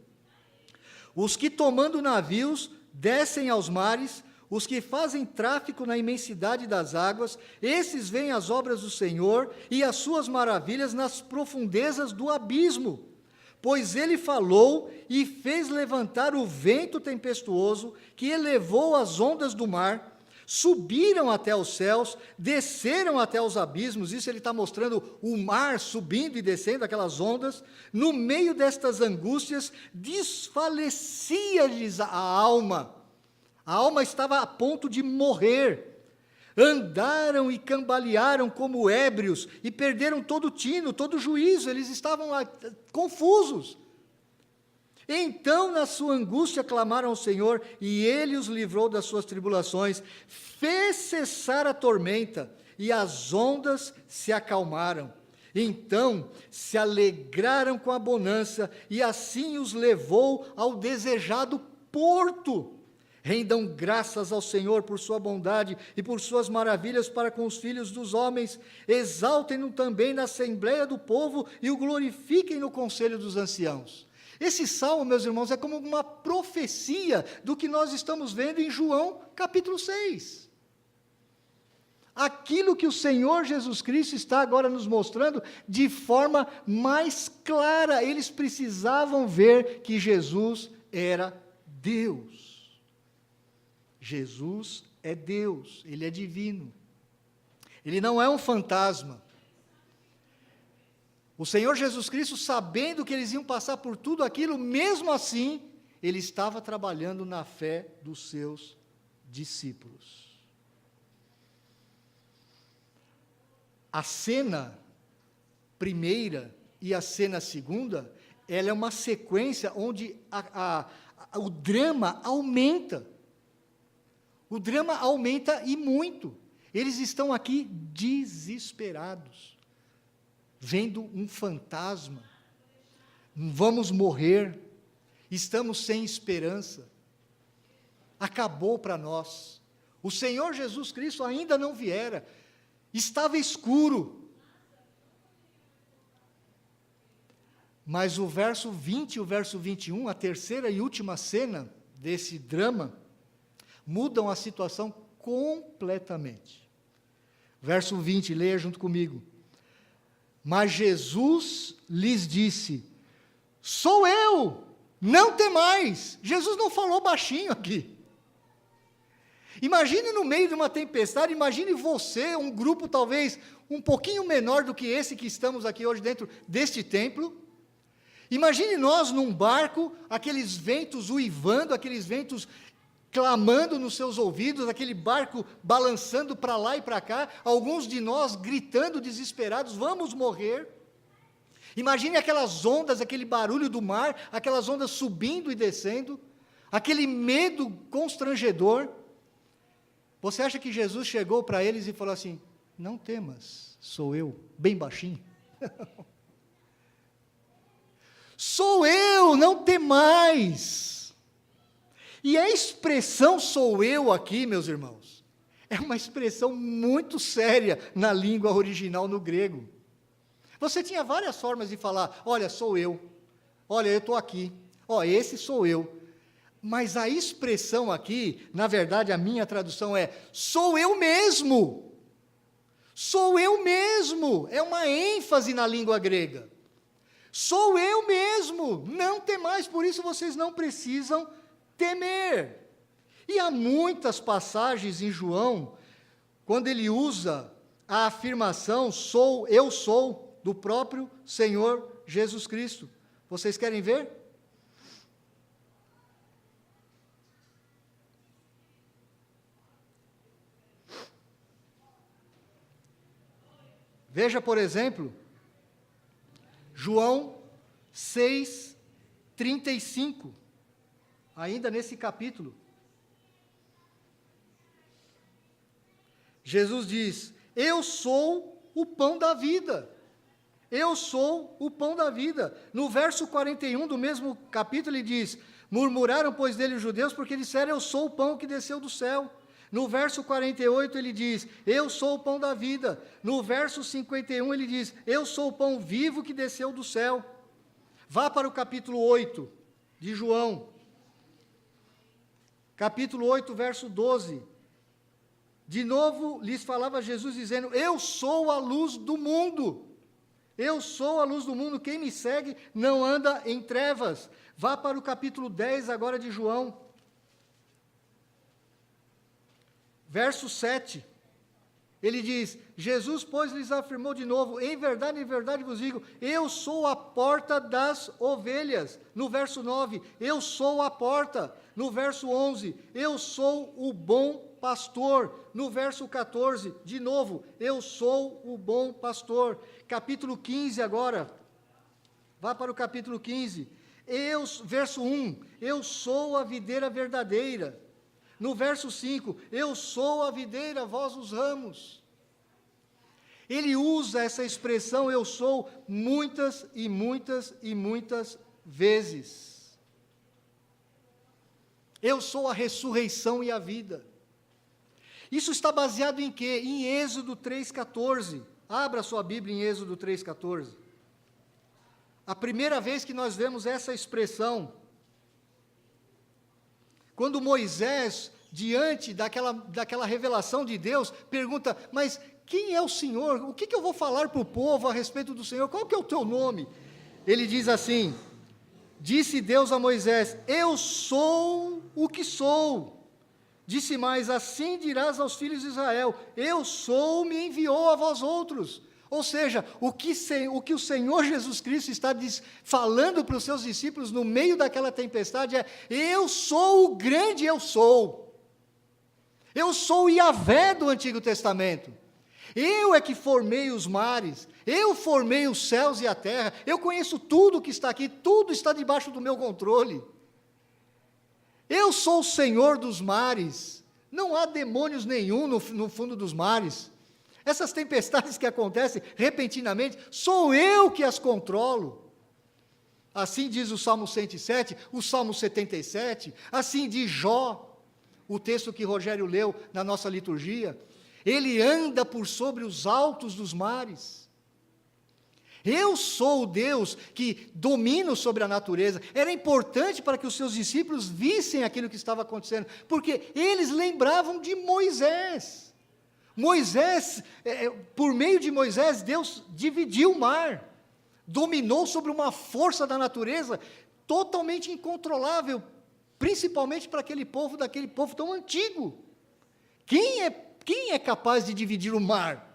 Os que tomando navios descem aos mares, os que fazem tráfico na imensidade das águas, esses veem as obras do Senhor e as suas maravilhas nas profundezas do abismo. Pois ele falou e fez levantar o vento tempestuoso, que elevou as ondas do mar, subiram até os céus, desceram até os abismos. Isso ele está mostrando o mar subindo e descendo, aquelas ondas. No meio destas angústias, desfalecia-lhes a alma. A alma estava a ponto de morrer. Andaram e cambalearam como ébrios, e perderam todo o tino, todo o juízo, eles estavam confusos. Então, na sua angústia, clamaram ao Senhor, e Ele os livrou das suas tribulações, fez cessar a tormenta, e as ondas se acalmaram. Então, se alegraram com a bonança, e assim os levou ao desejado porto. Rendam graças ao Senhor por sua bondade e por suas maravilhas para com os filhos dos homens. Exaltem-no também na assembleia do povo e o glorifiquem no conselho dos anciãos. Esse salmo, meus irmãos, é como uma profecia do que nós estamos vendo em João capítulo 6. Aquilo que o Senhor Jesus Cristo está agora nos mostrando de forma mais clara. Eles precisavam ver que Jesus era Deus. Jesus é Deus, Ele é divino, Ele não é um fantasma. O Senhor Jesus Cristo, sabendo que eles iam passar por tudo aquilo, mesmo assim, Ele estava trabalhando na fé dos seus discípulos. A cena primeira e a cena segunda, ela é uma sequência onde o drama aumenta. O drama aumenta e muito. Eles estão aqui desesperados, vendo um fantasma. Vamos morrer, estamos sem esperança. Acabou para nós. O Senhor Jesus Cristo ainda não viera, estava escuro. Mas o verso 20 e o verso 21, a terceira e última cena desse drama, mudam a situação completamente. Verso 20, leia junto comigo. Mas Jesus lhes disse: sou eu, não temais. Jesus não falou baixinho aqui. Imagine no meio de uma tempestade, imagine você, um grupo talvez um pouquinho menor do que esse que estamos aqui hoje dentro deste templo. Imagine nós num barco, aqueles ventos uivando, aqueles ventos clamando nos seus ouvidos, aquele barco balançando para lá e para cá, alguns de nós gritando desesperados: vamos morrer. Imagine aquelas ondas, aquele barulho do mar, aquelas ondas subindo e descendo, aquele medo constrangedor. Você acha que Jesus chegou para eles e falou assim: não temas, sou eu, bem baixinho? Sou eu, não temais. E a expressão sou eu aqui, meus irmãos, é uma expressão muito séria na língua original, no grego. Você tinha várias formas de falar: olha, sou eu, olha, eu estou aqui, ó, esse sou eu. Mas a expressão aqui, na verdade, a minha tradução é: sou eu mesmo. Sou eu mesmo. É uma ênfase na língua grega. Sou eu mesmo. Não temais, por isso vocês não precisam temer. E há muitas passagens em João, quando ele usa a afirmação eu sou, do próprio Senhor Jesus Cristo. Vocês querem ver? Veja, por exemplo, João 6:35, ainda nesse capítulo. Jesus diz: eu sou o pão da vida. Eu sou o pão da vida. No verso 41 do mesmo capítulo ele diz: murmuraram, pois, dele os judeus, porque disseram: eu sou o pão que desceu do céu. No verso 48 ele diz: eu sou o pão da vida. No verso 51 ele diz: eu sou o pão vivo que desceu do céu. Vá para o capítulo 8 de João. Capítulo 8, verso 12. De novo lhes falava Jesus dizendo: eu sou a luz do mundo. Eu sou a luz do mundo, quem me segue não anda em trevas. Vá para o capítulo 10 agora de João. Verso 7. Ele diz: Jesus, pois, lhes afirmou de novo: em verdade vos digo, eu sou a porta das ovelhas. No verso 9, eu sou a porta. No verso 11, eu sou o bom pastor. No verso 14, de novo, eu sou o bom pastor. Capítulo 15 agora, vá para o capítulo 15, verso 1, eu sou a videira verdadeira. No verso 5, eu sou a videira, vós os ramos. Ele usa essa expressão, eu sou, muitas e muitas e muitas vezes. Eu sou a ressurreição e a vida. Isso está baseado em quê? Em Êxodo 3,14. Abra sua Bíblia em Êxodo 3,14. A primeira vez que nós vemos essa expressão, quando Moisés, diante daquela revelação de Deus, pergunta: mas quem é o Senhor? O que eu vou falar para o povo a respeito do Senhor? Qual que é o teu nome? Ele diz assim: disse Deus a Moisés: eu sou o que sou. Disse mais: assim dirás aos filhos de Israel: eu sou, me enviou a vós outros. Ou seja, o que o Senhor Jesus Cristo está falando para os seus discípulos no meio daquela tempestade é: eu sou o grande eu sou. Eu sou o Yahvé do Antigo Testamento. Eu é que formei os mares, eu formei os céus e a terra, eu conheço tudo que está aqui, tudo está debaixo do meu controle. Eu sou o Senhor dos mares, não há demônios nenhum no fundo dos mares. Essas tempestades que acontecem repentinamente, sou eu que as controlo. Assim diz o Salmo 107, o Salmo 77, assim diz Jó, o texto que Rogério leu na nossa liturgia. Ele anda por sobre os altos dos mares. Eu sou o Deus que domino sobre a natureza. Era importante para que os seus discípulos vissem aquilo que estava acontecendo, porque eles lembravam de Moisés. Moisés, por meio de Moisés, Deus dividiu o mar, dominou sobre uma força da natureza totalmente incontrolável, principalmente para aquele povo, daquele povo tão antigo. Quem é capaz de dividir o mar?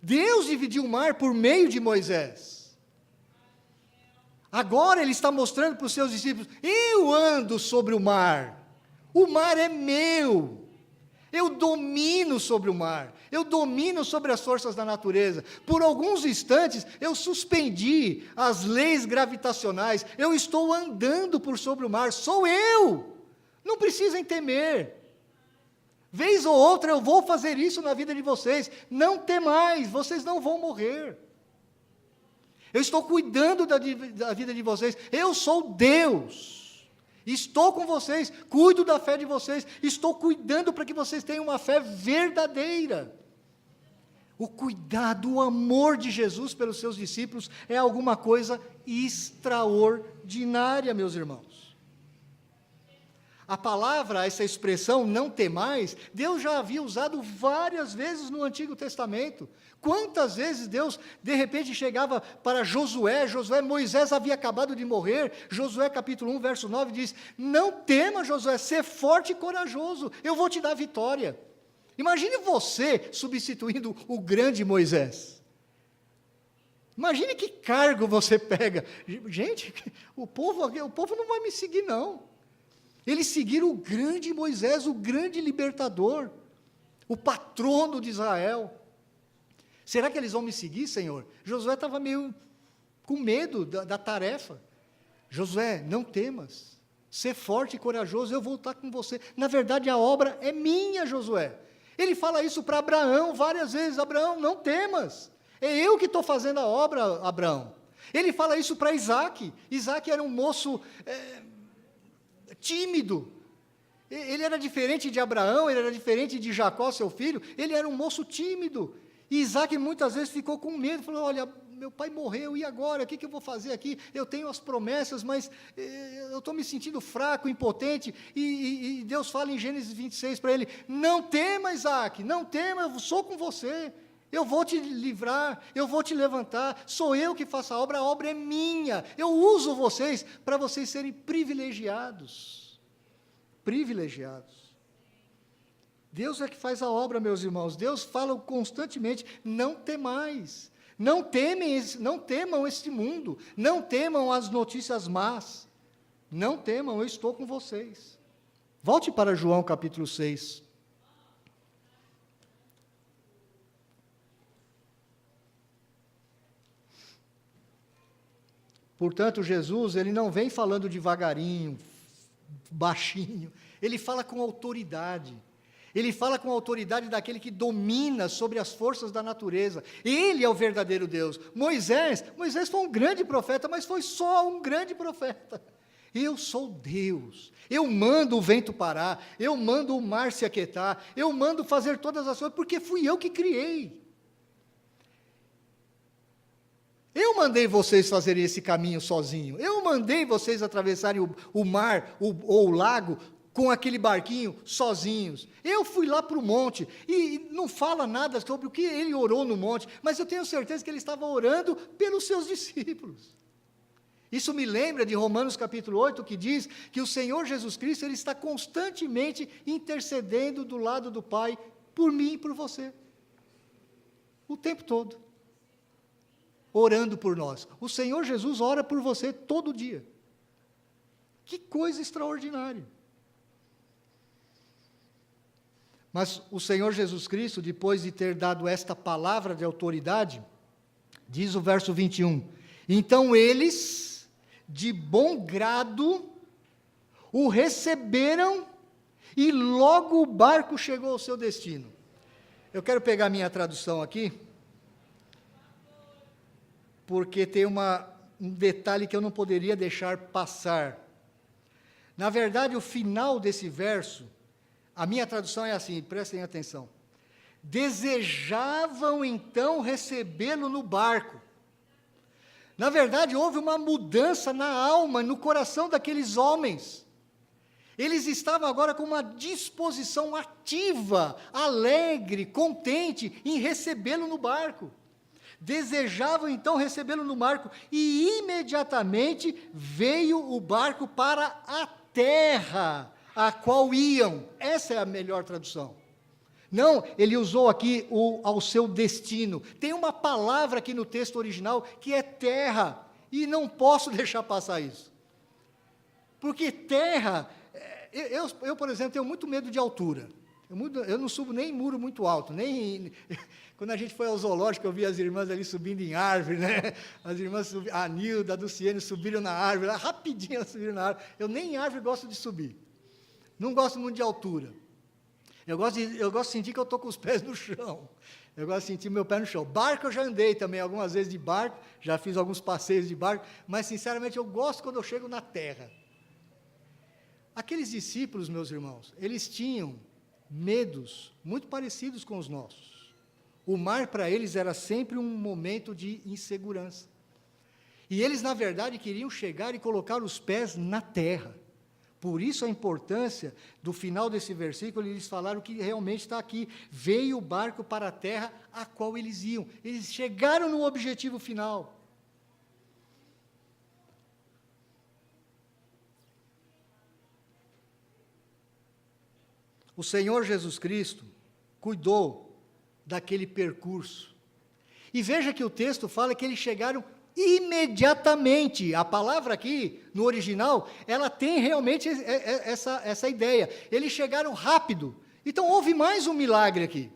Deus dividiu o mar por meio de Moisés. Agora ele está mostrando para os seus discípulos: eu ando sobre o mar é meu, eu domino sobre o mar, eu domino sobre as forças da natureza. Por alguns instantes eu suspendi as leis gravitacionais, eu estou andando por sobre o mar, sou eu, não precisem temer. Vez ou outra eu vou fazer isso na vida de vocês, não temais, vocês não vão morrer. Eu estou cuidando da vida de vocês, eu sou Deus, estou com vocês, cuido da fé de vocês, estou cuidando para que vocês tenham uma fé verdadeira. O cuidado, o amor de Jesus pelos seus discípulos é alguma coisa extraordinária, meus irmãos. A palavra, essa expressão, não temais, Deus já havia usado várias vezes no Antigo Testamento. Quantas vezes Deus, de repente, chegava para Josué, Moisés havia acabado de morrer, Josué capítulo 1, verso 9, diz: não tema, Josué, ser forte e corajoso, eu vou te dar vitória. Imagine você substituindo o grande Moisés. Imagine que cargo você pega. Gente, o povo não vai me seguir, não. Eles seguiram o grande Moisés, o grande libertador, o patrono de Israel. Será que eles vão me seguir, Senhor? Josué estava meio com medo da tarefa. Josué, não temas, ser forte e corajoso, eu vou estar com você. Na verdade, a obra é minha, Josué. Ele fala isso para Abraão várias vezes, Abraão, não temas, é eu que estou fazendo a obra, Abraão. Ele fala isso para Isaac. Isaac era um moço tímido. Ele era diferente de Abraão, ele era diferente de Jacó, seu filho. Ele era um moço tímido. E Isaac muitas vezes ficou com medo, falou, olha, meu pai morreu, e agora? O que eu vou fazer aqui? Eu tenho as promessas, mas eu estou me sentindo fraco, impotente. E Deus fala em Gênesis 26 para ele, não tema, Isaac, não tema, eu sou com você. Eu vou te livrar, eu vou te levantar, sou eu que faço a obra é minha. Eu uso vocês para vocês serem privilegiados. Privilegiados. Deus é que faz a obra, meus irmãos. Deus fala constantemente, não temais. Não temam este mundo. Não temam as notícias más. Não temam, eu estou com vocês. Volte para João capítulo 6. Portanto, Jesus, ele não vem falando devagarinho, baixinho, ele fala com autoridade. Ele fala com a autoridade daquele que domina sobre as forças da natureza. Ele é o verdadeiro Deus. Moisés foi um grande profeta, mas foi só um grande profeta. Eu sou Deus. Eu mando o vento parar, eu mando o mar se aquietar, eu mando fazer todas as coisas, porque fui eu que criei. Eu mandei vocês fazerem esse caminho sozinho. Eu mandei vocês atravessarem o mar ou o lago com aquele barquinho sozinhos. Eu fui lá para o monte, e não fala nada sobre o que ele orou no monte, mas eu tenho certeza que ele estava orando pelos seus discípulos. Isso me lembra de Romanos capítulo 8, que diz que o Senhor Jesus Cristo, ele está constantemente intercedendo do lado do Pai, por mim e por você. O tempo todo. Orando por nós. O Senhor Jesus ora por você todo dia. Que coisa extraordinária. Mas o Senhor Jesus Cristo, depois de ter dado esta palavra de autoridade, diz o verso 21, então eles, de bom grado, o receberam, e logo o barco chegou ao seu destino. Eu quero pegar minha tradução aqui, porque tem um detalhe que eu não poderia deixar passar. Na verdade, o final desse verso, a minha tradução é assim, prestem atenção. Desejavam então recebê-lo no barco. Na verdade, houve uma mudança na alma, no coração daqueles homens. Eles estavam agora com uma disposição ativa, alegre, contente em recebê-lo no barco. Desejavam então recebê-lo no barco, e imediatamente veio o barco para a terra a qual iam. Essa é a melhor tradução. Não, ele usou aqui ao seu destino. Tem uma palavra aqui no texto original que é terra, e não posso deixar passar isso. Porque terra, eu por exemplo, tenho muito medo de altura. Eu não subo nem em muro muito alto, nem... Quando a gente foi ao zoológico, eu vi as irmãs ali subindo em árvore, né? As irmãs, a Nilda, a Luciene, subiram na árvore, lá, rapidinho elas subiram na árvore. Eu nem em árvore gosto de subir. Não gosto muito de altura. Eu gosto de sentir que eu estou com os pés no chão. Eu gosto de sentir meu pé no chão. Barco eu já andei também algumas vezes de barco, já fiz alguns passeios de barco, mas sinceramente eu gosto quando eu chego na terra. Aqueles discípulos, meus irmãos, eles tinham medos muito parecidos com os nossos. O mar para eles era sempre um momento de insegurança. E eles, na verdade, queriam chegar e colocar os pés na terra. Por isso a importância do final desse versículo, eles falaram que realmente está aqui. Veio o barco para a terra a qual eles iam. Eles chegaram no objetivo final. O Senhor Jesus Cristo cuidou daquele percurso. E veja que o texto fala que eles chegaram imediatamente. A palavra aqui, no original, ela tem realmente essa ideia. Eles chegaram rápido. Então, houve mais um milagre aqui.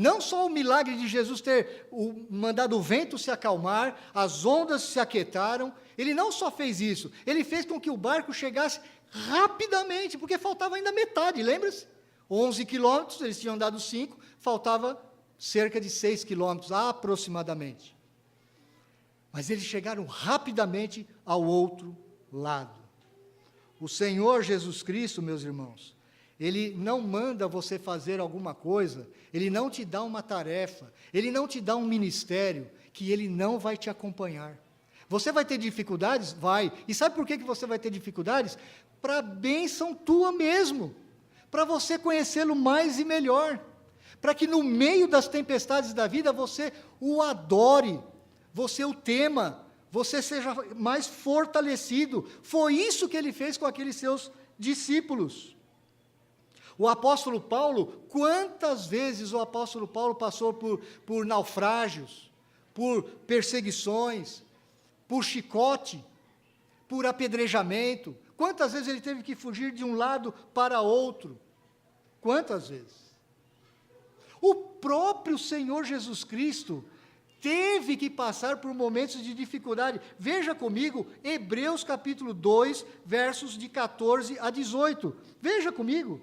Não só o milagre de Jesus ter mandado o vento se acalmar, as ondas se aquietaram, ele não só fez isso, ele fez com que o barco chegasse rapidamente, porque faltava ainda metade, lembra-se? 11 quilômetros, eles tinham andado 5, faltava cerca de 6 quilômetros, aproximadamente. Mas eles chegaram rapidamente ao outro lado. O Senhor Jesus Cristo, meus irmãos, Ele não manda você fazer alguma coisa, Ele não te dá uma tarefa, Ele não te dá um ministério, que Ele não vai te acompanhar. Você vai ter dificuldades? Vai. E sabe por que você vai ter dificuldades? Para a bênção tua mesmo, para você conhecê-lo mais e melhor, para que no meio das tempestades da vida, você o adore, você o tema, você seja mais fortalecido. Foi isso que Ele fez com aqueles seus discípulos. O apóstolo Paulo, quantas vezes o apóstolo Paulo passou por naufrágios, por perseguições, por chicote, por apedrejamento, quantas vezes ele teve que fugir de um lado para outro, quantas vezes? O próprio Senhor Jesus Cristo teve que passar por momentos de dificuldade. Veja comigo, Hebreus capítulo 2, versos de 14 a 18, veja comigo.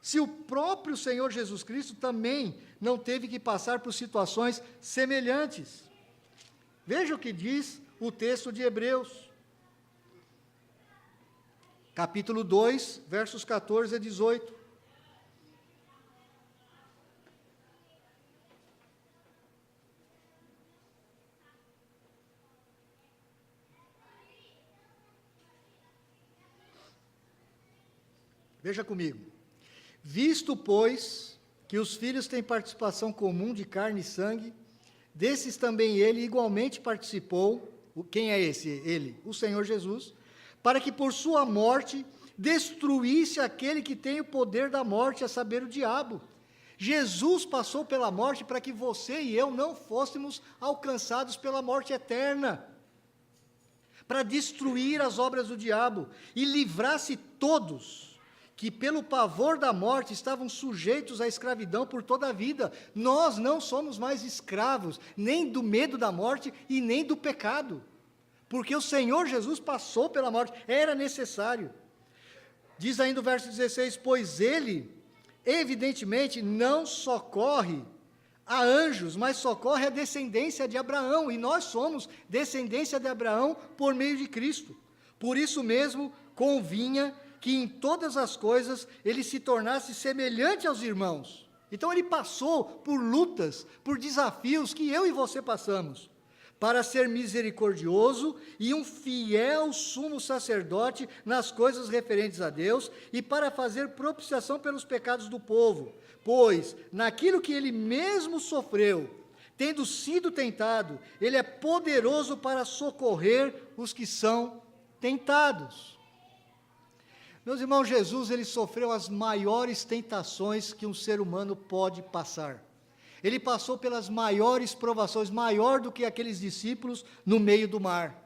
Se o próprio Senhor Jesus Cristo também não teve que passar por situações semelhantes. Veja o que diz o texto de Hebreus. Capítulo 2, versos 14 a 18. Veja comigo. Visto, pois, que os filhos têm participação comum de carne e sangue, desses também ele igualmente participou. Quem é esse? Ele, o Senhor Jesus, para que por sua morte destruísse aquele que tem o poder da morte, a saber, o diabo. Jesus passou pela morte para que você e eu não fôssemos alcançados pela morte eterna, para destruir as obras do diabo e livrasse todos que pelo pavor da morte estavam sujeitos à escravidão por toda a vida. Nós não somos mais escravos, nem do medo da morte e nem do pecado, porque o Senhor Jesus passou pela morte, era necessário. Diz ainda o verso 16, pois ele, evidentemente, não socorre a anjos, mas socorre a descendência de Abraão, e nós somos descendência de Abraão por meio de Cristo. Por isso mesmo, convinha que em todas as coisas ele se tornasse semelhante aos irmãos. Então ele passou por lutas, por desafios que eu e você passamos, para ser misericordioso e um fiel sumo sacerdote nas coisas referentes a Deus e para fazer propiciação pelos pecados do povo, pois naquilo que ele mesmo sofreu, tendo sido tentado, ele é poderoso para socorrer os que são tentados. Meus irmãos, Jesus, ele sofreu as maiores tentações que um ser humano pode passar. Ele passou pelas maiores provações, maior do que aqueles discípulos no meio do mar.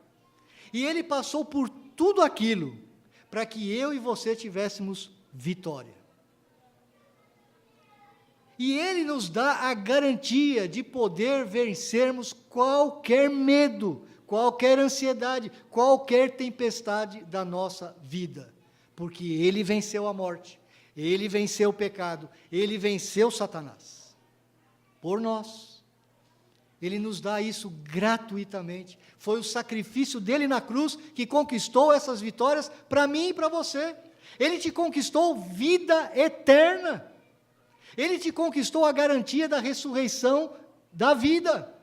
E ele passou por tudo aquilo, para que eu e você tivéssemos vitória. E ele nos dá a garantia de poder vencermos qualquer medo, qualquer ansiedade, qualquer tempestade da nossa vida. Porque ele venceu a morte, ele venceu o pecado, ele venceu Satanás, por nós. Ele nos dá isso gratuitamente. Foi o sacrifício dele na cruz que conquistou essas vitórias para mim e para você. Ele te conquistou vida eterna. Ele te conquistou a garantia da ressurreição da vida.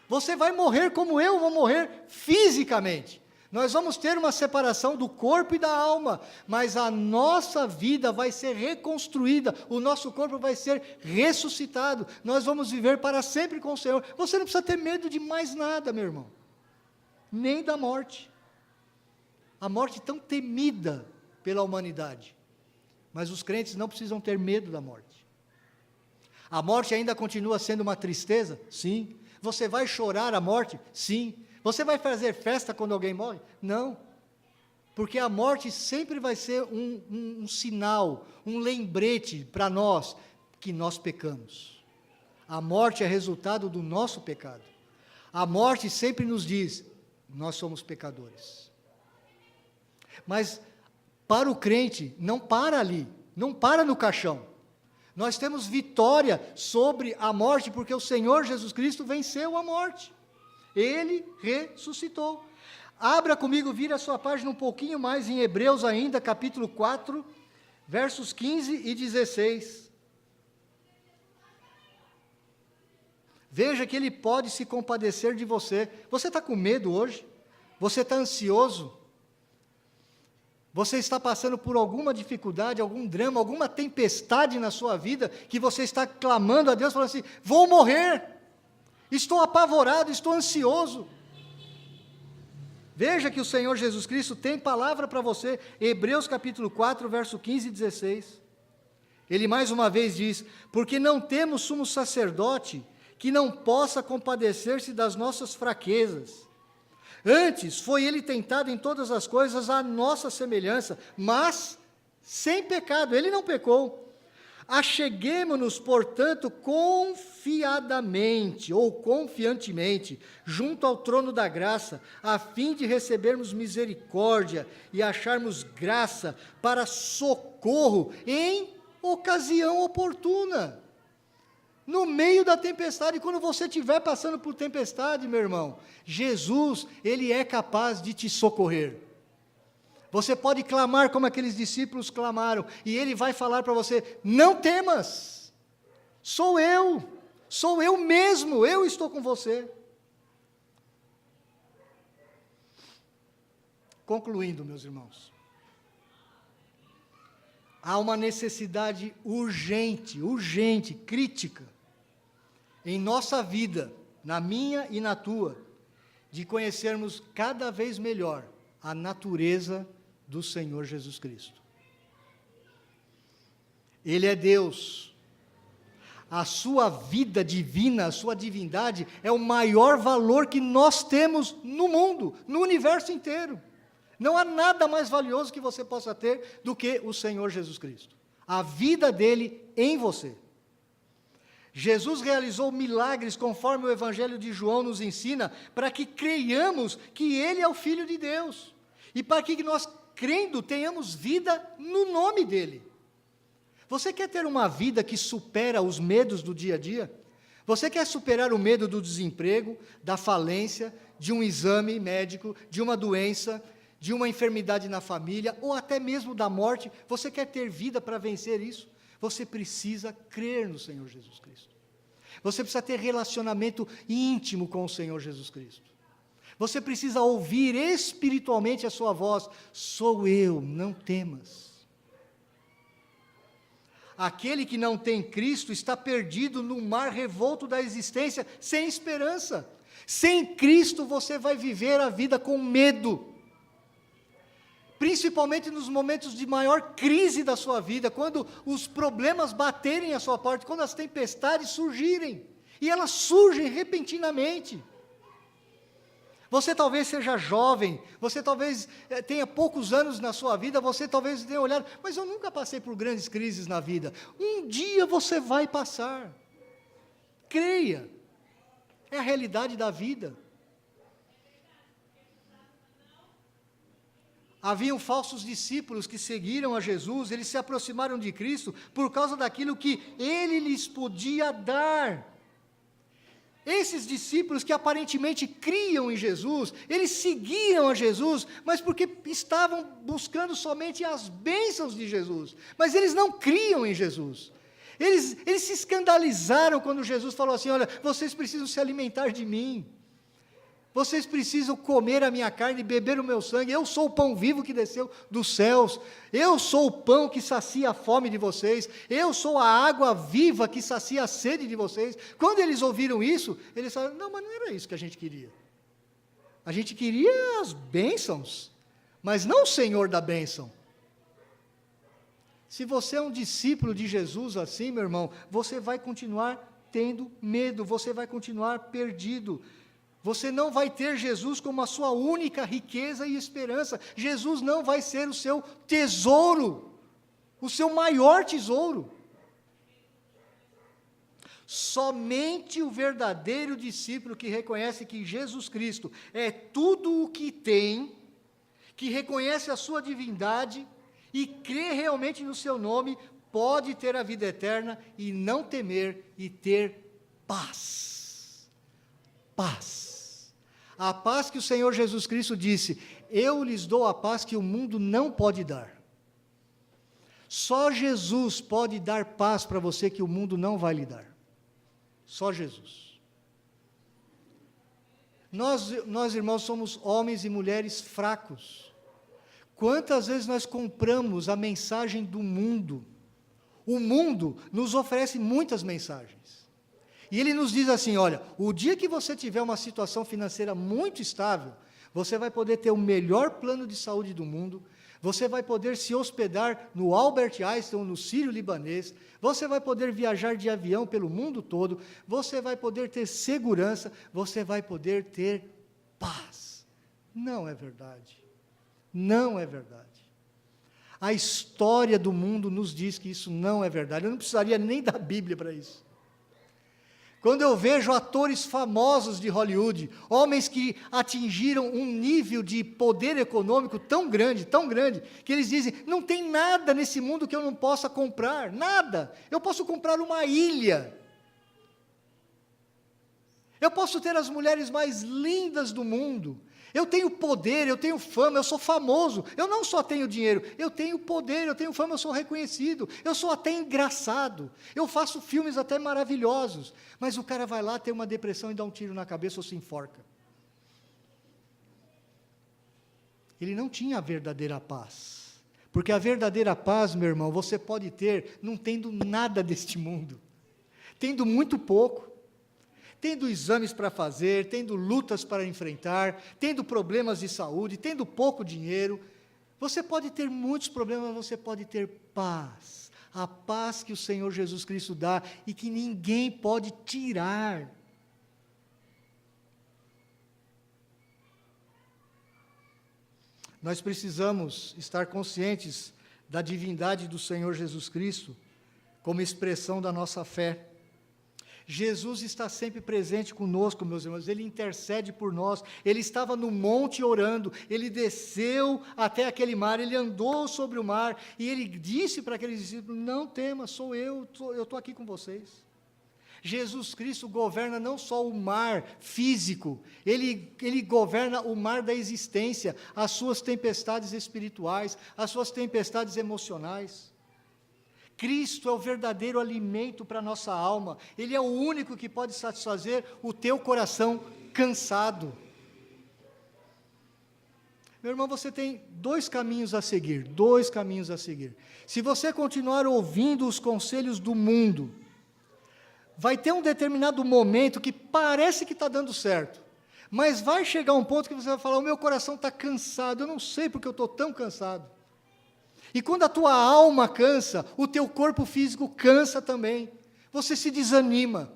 Você vai morrer como eu vou morrer fisicamente. Nós vamos ter uma separação do corpo e da alma, mas a nossa vida vai ser reconstruída, o nosso corpo vai ser ressuscitado, nós vamos viver para sempre com o Senhor. Você não precisa ter medo de mais nada, meu irmão, nem da morte. A morte tão temida pela humanidade, mas os crentes não precisam ter medo da morte. A morte ainda continua sendo uma tristeza? Sim. Você vai chorar a morte? Sim. Você vai fazer festa quando alguém morre? Não, porque a morte sempre vai ser um sinal, um lembrete para nós, que nós pecamos. A morte é resultado do nosso pecado. A morte sempre nos diz, nós somos pecadores. Mas para o crente, não para ali, não para no caixão. Nós temos vitória sobre a morte, porque o Senhor Jesus Cristo venceu a morte. Ele ressuscitou. Abra comigo, vira a sua página um pouquinho mais em Hebreus ainda, capítulo 4, versos 15 e 16. Veja que Ele pode se compadecer de você. Você está com medo hoje? Você está ansioso? Você está passando por alguma dificuldade, algum drama, alguma tempestade na sua vida, que você está clamando a Deus, falando assim, vou morrer, estou apavorado, estou ansioso. Veja que o Senhor Jesus Cristo tem palavra para você, Hebreus capítulo 4, verso 15 e 16. Ele mais uma vez diz, porque não temos sumo sacerdote, que não possa compadecer-se das nossas fraquezas. Antes, foi ele tentado em todas as coisas à nossa semelhança, mas sem pecado, ele não pecou. Acheguemo-nos, portanto, confiadamente, ou confiantemente, junto ao trono da graça, a fim de recebermos misericórdia e acharmos graça para socorro em ocasião oportuna. No meio da tempestade, quando você estiver passando por tempestade, meu irmão, Jesus, Ele é capaz de te socorrer. Você pode clamar como aqueles discípulos clamaram, e Ele vai falar para você, não temas, sou eu mesmo, eu estou com você. Concluindo, meus irmãos, há uma necessidade urgente, crítica, em nossa vida, na minha e na tua, de conhecermos cada vez melhor a natureza do Senhor Jesus Cristo. Ele é Deus. A sua vida divina, a sua divindade, é o maior valor que nós temos no mundo, no universo inteiro. Não há nada mais valioso que você possa ter do que o Senhor Jesus Cristo. A vida dele em você. Jesus realizou milagres conforme o Evangelho de João nos ensina, para que creiamos que Ele é o Filho de Deus, e para que nós, crendo, tenhamos vida no nome dEle. Você quer ter uma vida que supera os medos do dia a dia? Você quer superar o medo do desemprego, da falência, de um exame médico, de uma doença, de uma enfermidade na família, ou até mesmo da morte? Você quer ter vida para vencer isso? Você precisa crer no Senhor Jesus Cristo. Você precisa ter relacionamento íntimo com o Senhor Jesus Cristo. Você precisa ouvir espiritualmente a sua voz, sou eu, não temas. Aquele que não tem Cristo está perdido no mar revolto da existência, sem esperança. Sem Cristo você vai viver a vida com medo. Principalmente nos momentos de maior crise da sua vida, quando os problemas baterem à sua porta, quando as tempestades surgirem, e elas surgem repentinamente. Você talvez seja jovem, você talvez tenha poucos anos na sua vida, você talvez tenha olhado, mas eu nunca passei por grandes crises na vida. Um dia você vai passar. Creia, é a realidade da vida. Haviam falsos discípulos que seguiram a Jesus, eles se aproximaram de Cristo por causa daquilo que Ele lhes podia dar. Esses discípulos que aparentemente criam em Jesus, eles seguiam a Jesus, mas porque estavam buscando somente as bênçãos de Jesus, mas eles não criam em Jesus. Eles se escandalizaram quando Jesus falou assim, olha, vocês precisam se alimentar de mim. Vocês precisam comer a minha carne e beber o meu sangue. Eu sou o pão vivo que desceu dos céus. Eu sou o pão que sacia a fome de vocês. Eu sou a água viva que sacia a sede de vocês. Quando eles ouviram isso, eles falaram, não, mas não era isso que a gente queria. A gente queria as bênçãos, mas não o Senhor da bênção. Se você é um discípulo de Jesus assim, meu irmão, você vai continuar tendo medo, você vai continuar perdido. Você não vai ter Jesus como a sua única riqueza e esperança. Jesus não vai ser o seu tesouro, o seu maior tesouro. Somente o verdadeiro discípulo que reconhece que Jesus Cristo é tudo o que tem, que reconhece a sua divindade e crê realmente no seu nome, pode ter a vida eterna e não temer e ter paz. Paz. A paz que o Senhor Jesus Cristo disse: eu lhes dou a paz que o mundo não pode dar. Só Jesus pode dar paz para você que o mundo não vai lhe dar. Só Jesus. Nós, irmãos, somos homens e mulheres fracos. Quantas vezes nós compramos a mensagem do mundo? O mundo nos oferece muitas mensagens. E ele nos diz assim: olha, o dia que você tiver uma situação financeira muito estável, você vai poder ter o melhor plano de saúde do mundo, você vai poder se hospedar no Albert Einstein, no Sírio-Libanês, você vai poder viajar de avião pelo mundo todo, você vai poder ter segurança, você vai poder ter paz. Não é verdade. Não é verdade. A história do mundo nos diz que isso não é verdade. Eu não precisaria nem da Bíblia para isso. Quando eu vejo atores famosos de Hollywood, homens que atingiram um nível de poder econômico tão grande, que eles dizem: não tem nada nesse mundo que eu não possa comprar, nada. Eu posso comprar uma ilha. Eu posso ter as mulheres mais lindas do mundo. Eu tenho poder, eu tenho fama, eu sou famoso. Eu não só tenho dinheiro, eu tenho poder, eu tenho fama, eu sou reconhecido. Eu sou até engraçado. Eu faço filmes até maravilhosos. Mas o cara vai lá, tem uma depressão e dá um tiro na cabeça ou se enforca. Ele não tinha a verdadeira paz. Porque a verdadeira paz, meu irmão, você pode ter não tendo nada deste mundo. Tendo muito pouco. Tendo exames para fazer, tendo lutas para enfrentar, tendo problemas de saúde, tendo pouco dinheiro, você pode ter muitos problemas, mas você pode ter paz. A paz que o Senhor Jesus Cristo dá e que ninguém pode tirar. Nós precisamos estar conscientes da divindade do Senhor Jesus Cristo como expressão da nossa fé. Jesus está sempre presente conosco, meus irmãos, Ele intercede por nós. Ele estava no monte orando, Ele desceu até aquele mar, Ele andou sobre o mar, e Ele disse para aqueles discípulos: não tema, sou eu estou aqui com vocês. Jesus Cristo governa não só o mar físico, Ele governa o mar da existência, as suas tempestades espirituais, as suas tempestades emocionais. Cristo é o verdadeiro alimento para a nossa alma. Ele é o único que pode satisfazer o teu coração cansado. Meu irmão, você tem dois caminhos a seguir. Se você continuar ouvindo os conselhos do mundo, vai ter um determinado momento que parece que está dando certo, mas vai chegar um ponto que você vai falar: o meu coração está cansado, eu não sei porque eu estou tão cansado. E quando a tua alma cansa, o teu corpo físico cansa também. Você se desanima.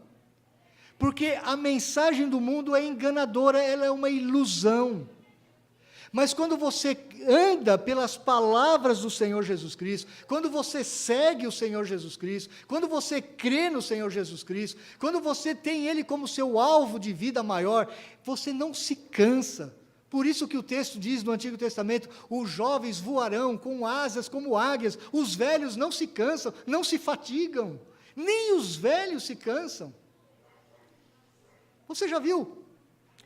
Porque a mensagem do mundo é enganadora, ela é uma ilusão. Mas quando você anda pelas palavras do Senhor Jesus Cristo, quando você segue o Senhor Jesus Cristo, quando você crê no Senhor Jesus Cristo, quando você tem Ele como seu alvo de vida maior, você não se cansa. Por isso que o texto diz no Antigo Testamento: os jovens voarão com asas como águias, os velhos não se cansam, não se fatigam, nem os velhos se cansam. Você já viu?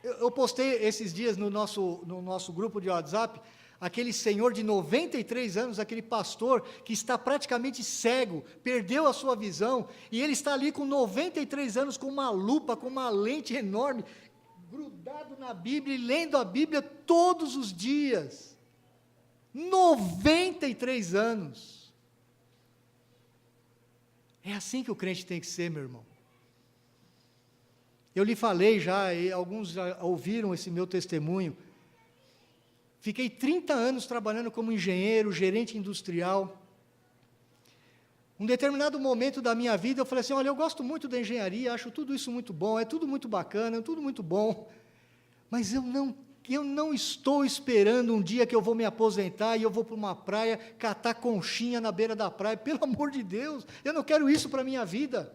Eu postei esses dias no nosso grupo de WhatsApp, aquele senhor de 93 anos, aquele pastor que está praticamente cego, perdeu a sua visão, e ele está ali com 93 anos, com uma lupa, com uma lente enorme, grudado na Bíblia e lendo a Bíblia todos os dias. 93 anos. É assim que o crente tem que ser, meu irmão. Eu lhe falei já, e alguns já ouviram esse meu testemunho. Fiquei 30 anos trabalhando como engenheiro, gerente industrial. Um determinado momento da minha vida, eu falei assim: olha, eu gosto muito da engenharia, acho tudo isso muito bom, é tudo muito bacana, é tudo muito bom, mas eu não estou esperando um dia que eu vou me aposentar e eu vou para uma praia, catar conchinha na beira da praia. Pelo amor de Deus, eu não quero isso para a minha vida.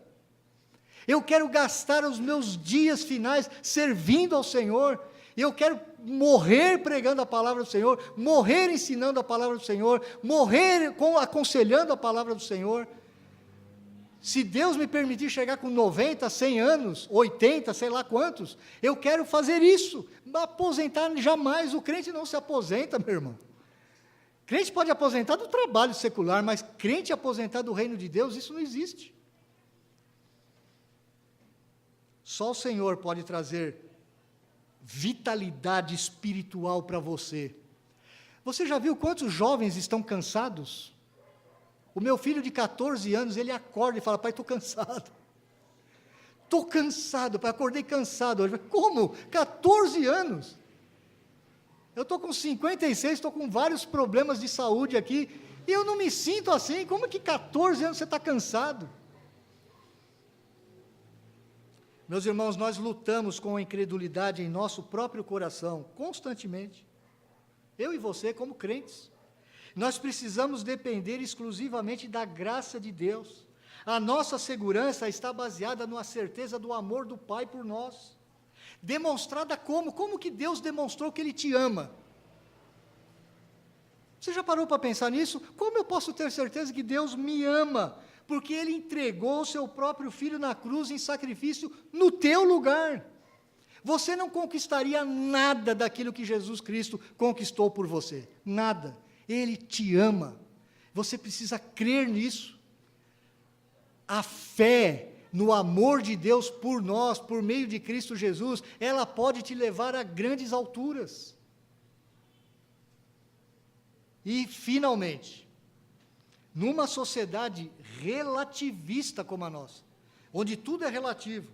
Eu quero gastar os meus dias finais servindo ao Senhor. Eu quero morrer pregando a palavra do Senhor, morrer ensinando a palavra do Senhor, morrer aconselhando a palavra do Senhor. Se Deus me permitir chegar com 90, 100 anos, 80, sei lá quantos, eu quero fazer isso. Aposentar jamais, o crente não se aposenta, meu irmão. Crente pode aposentar do trabalho secular, mas crente aposentar do reino de Deus, isso não existe. Só o Senhor pode trazer vitalidade espiritual para você. Você já viu quantos jovens estão cansados? O meu filho de 14 anos, ele acorda e fala: pai, estou cansado. Estou cansado, pai, acordei cansado hoje. Como? 14 anos? Eu estou com 56, estou com vários problemas de saúde aqui, e eu não me sinto assim. Como que 14 anos você está cansado? Meus irmãos, nós lutamos com a incredulidade em nosso próprio coração, constantemente. Eu e você, como crentes. Nós precisamos depender exclusivamente da graça de Deus. A nossa segurança está baseada na certeza do amor do Pai por nós. Demonstrada como? Como que Deus demonstrou que Ele te ama? Você já parou para pensar nisso? Como eu posso ter certeza que Deus me ama? Porque Ele entregou o seu próprio Filho na cruz em sacrifício no teu lugar. Você não conquistaria nada daquilo que Jesus Cristo conquistou por você. Nada. Ele te ama. Você precisa crer nisso. A fé no amor de Deus por nós, por meio de Cristo Jesus, ela pode te levar a grandes alturas. E, finalmente, numa sociedade relativista como a nossa, onde tudo é relativo,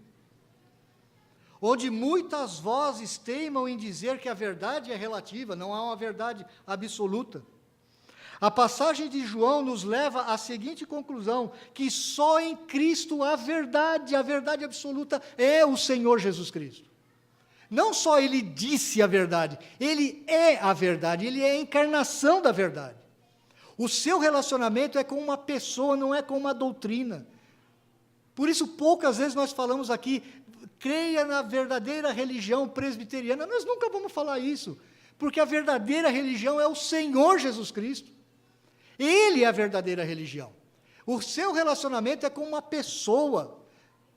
onde muitas vozes teimam em dizer que a verdade é relativa, não há uma verdade absoluta, a passagem de João nos leva à seguinte conclusão: que só em Cristo a verdade absoluta é o Senhor Jesus Cristo. Não só Ele disse a verdade, Ele é a verdade, Ele é a encarnação da verdade. O seu relacionamento é com uma pessoa, não é com uma doutrina. Por isso, poucas vezes nós falamos aqui, creia na verdadeira religião presbiteriana. Nós nunca vamos falar isso, porque a verdadeira religião é o Senhor Jesus Cristo. Ele é a verdadeira religião. O seu relacionamento é com uma pessoa,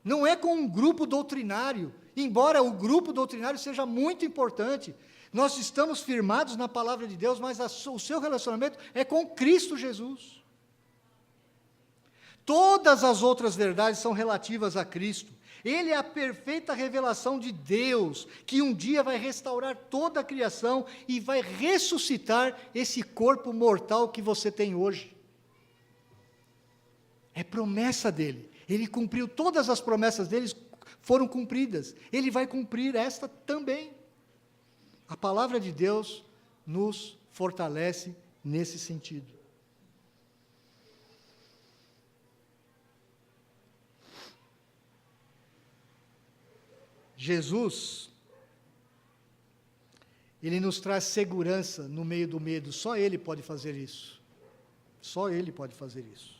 não é com um grupo doutrinário, embora o grupo doutrinário seja muito importante. Nós estamos firmados na palavra de Deus, mas o seu relacionamento é com Cristo Jesus. Todas as outras verdades são relativas a Cristo. Ele é a perfeita revelação de Deus, que um dia vai restaurar toda a criação e vai ressuscitar esse corpo mortal que você tem hoje. É promessa dele. Ele cumpriu todas as promessas dele, foram cumpridas. Ele vai cumprir esta também. A palavra de Deus nos fortalece nesse sentido. Jesus, Ele nos traz segurança no meio do medo. Só Ele pode fazer isso. Só Ele pode fazer isso.